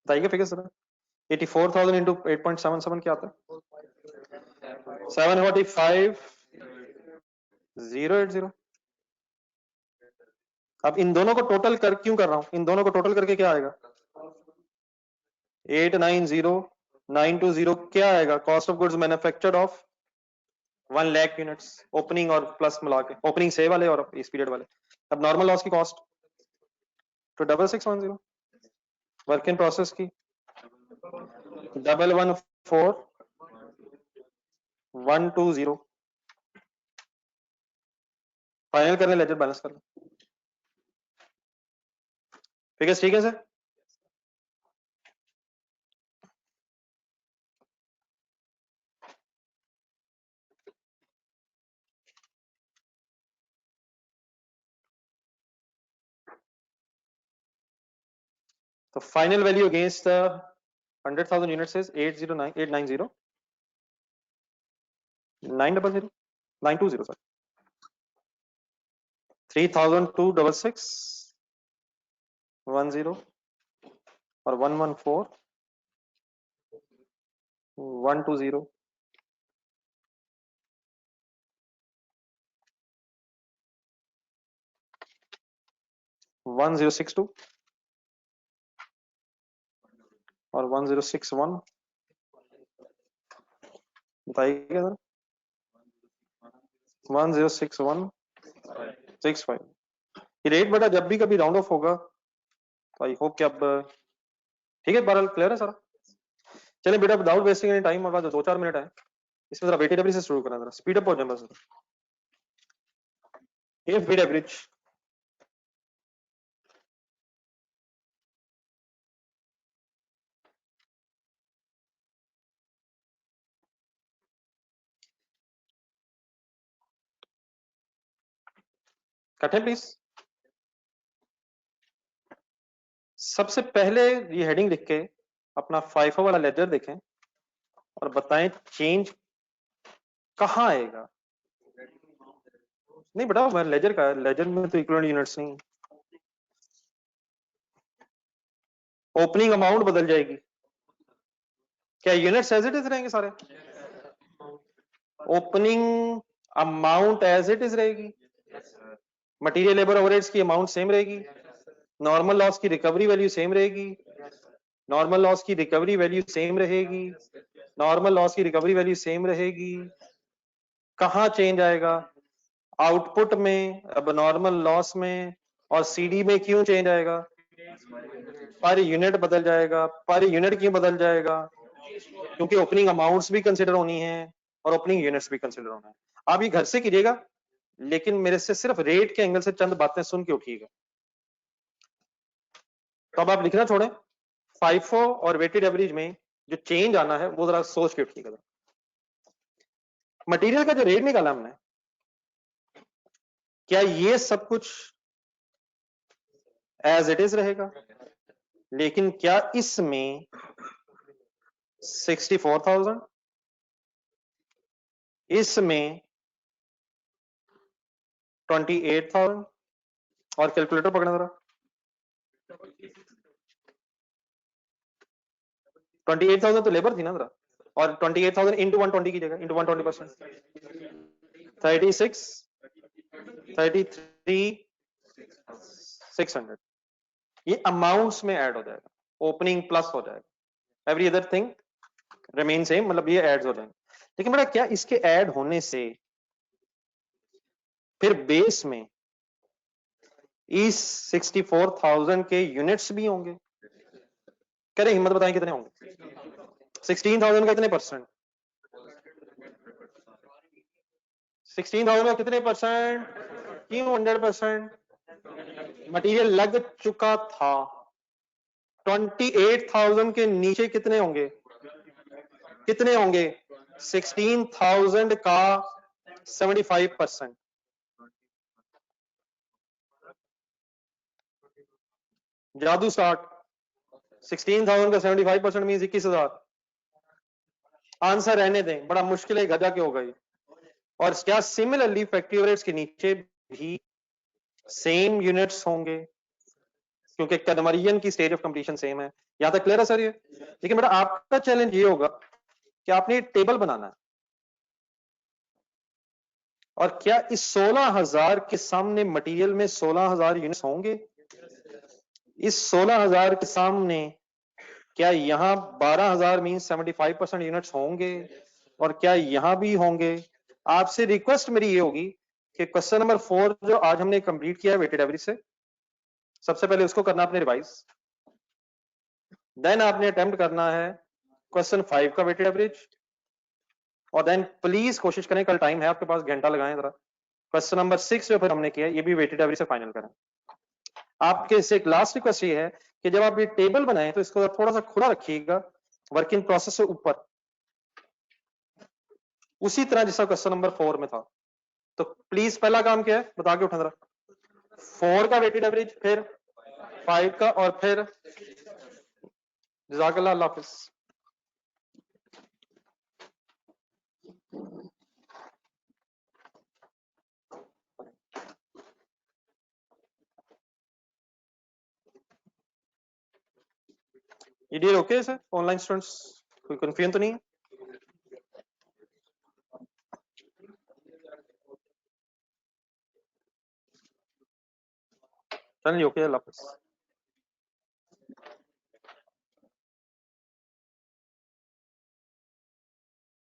बताइएगा फिगर्स जरा। 84,000 इंटू 8.77 क्या आता है? 745,080। अब इन दोनों को टोटल कर क्यों कर रहा हूं? इन दोनों को टोटल करके क्या आएगा? 890,920 क्या आएगा? Cost of goods manufactured of 1 lakh units, opening और प्लस मिला के, ओपनिंग से वाले और इस पीरियड वाले। अब नॉर्मल लॉस की कॉस्ट तो 6610, वर्क इन प्रोसेस की 114120, फाइनल करने लेजर बैलेंस कर लो। फिगर्स ठीक है सर? तो final value against 100,000 units is 809 900 920 sir, 3,266 10 और 114 120 1062 और 1061। बताइएगा सर। 106,165 ये रेट बेटा जब भी कभी राउंड ऑफ होगा तो आई होप कि अब ठीक है, बहरहाल क्लियर है सारा। चलिए बेटा विदाउट वेस्टिंग एनी टाइम, और 2-4 मिनट है इसमें, जरा वेटेड एवरेज से शुरू करना, जरा स्पीड अप हो जाए बस। ये वेटेड एवरेज कट है प्लीज। सबसे पहले ये हेडिंग लिख के अपना फाइफो वाला लेजर देखें और बताएं चेंज कहां आएगा। नहीं बेटा मैं लेजर का, लेजर में तो इक्विवेलेंट यूनिट्स नहीं, ओपनिंग अमाउंट बदल जाएगी। क्या यूनिट्स एज इट इज रहेंगे सारे? Opening amount as it is रहेगी, मटेरियल लेबर ओवरहेड्स की अमाउंट सेम रहेगी, नॉर्मल लॉस की रिकवरी वैल्यू सेम रहेगी, नॉर्मल लॉस की रिकवरी वैल्यू सेम रहेगी, नॉर्मल लॉस की रिकवरी वैल्यू सेम रहेगी। कहां चेंज आएगा? आउटपुट में, अब नॉर्मल लॉस में, और सीडी में क्यों चेंज आएगा? पर यूनिट बदल जाएगा। पर यूनिट क्यों बदल जाएगा? क्योंकि ओपनिंग अमाउंट्स भी कंसिडर होनी है और ओपनिंग यूनिट्स भी कंसिडर होना है। आप ये घर से कीजिएगा, लेकिन मेरे से सिर्फ रेट के एंगल से चंद बातें सुन के उठिएगा। तो अब आप लिखना छोड़ें, फाइफो और वेटेड एवरेज में जो चेंज आना है वो जरा सोच के उठिएगा। मटेरियल का जो रेट निकाला हमने, क्या ये सब कुछ एज इट इज रहेगा? लेकिन क्या इसमें 64,000, इसमें 28,000, और कैलकुलेटर पकड़ना जरा, 28,000 तो लेबर थी ना जरा, और 28,000 इंटू 120 की जगह, इंटू 120%, 36, 33, 600, ये अमाउंट्स में ऐड हो जाएगा, ओपनिंग प्लस हो जाएगा, every other thing remain same, मतलब ये ऐड हो जाएंगे। लेकिन बेटा क्या इसके ऐड होने से फिर बेस में इस 64,000 के यूनिट्स भी होंगे? करें हिम्मत बताएं कितने होंगे? 16,000 का कितने परसेंट? 16,000 का कितने परसेंट? क्यों 100%? मटेरियल लग चुका था। 28,000 के नीचे कितने होंगे? कितने होंगे? 16,000 का 75%। जादू स्टार्ट। 16,000 का 75% मीन्स 21,000। आंसर रहने दें, बड़ा मुश्किल है, गधा के हो गई। और क्या सिमिलरली फैक्ट्री ओवरहेड्स के नीचे भी सेम यूनिट्स होंगे? क्योंकि कन्वर्जन की स्टेज ऑफ कंप्लीशन सेम है। यहां तक क्लियर है सर ये? लेकिन बेटा आपका चैलेंज ये होगा कि आपने टेबल बनाना है, और क्या इस 16,000 के सामने मटेरियल में 16,000 यूनिट्स होंगे? इस 16,000 के सामने क्या यहां 12,000 मीन 75% यूनिट्स होंगे? और क्या यहां भी होंगे? आपसे रिक्वेस्ट मेरी ये होगी कि क्वेश्चन नंबर 4 जो आज हमने कंप्लीट किया है वेटेड एवरेज से, सबसे पहले उसको करना आपने रिवाइज, देन आपने अटेम्प्ट करना है क्वेश्चन 5 का वेटेड एवरेज, और देन प्लीज कोशिश करें, कल टाइम है आपके पास, घंटा लगाएं जरा, क्वेश्चन नंबर 6 जो फिर हमने किया ये भी वेटेड एवरेज से फाइनल करें। आपके से एक लास्ट रिक्वेस्ट ये है कि जब आप ये टेबल बनाएं तो इसको थोड़ा सा खुला रखिएगा, वर्क इन प्रोसेस से ऊपर, उसी तरह जैसा क्वेश्चन नंबर 4 में था। तो प्लीज पहला काम क्या है बता के उठा जरा। 4 का वेटेड एवरेज, फिर 5 का, और फिर जज़ाकल्लाह, अल्लाह हाफिज। ये deal okay sir? Online students कोई कंफ्यूजन तो नहीं है? चलिए ओके, अल्लाह हाफिज।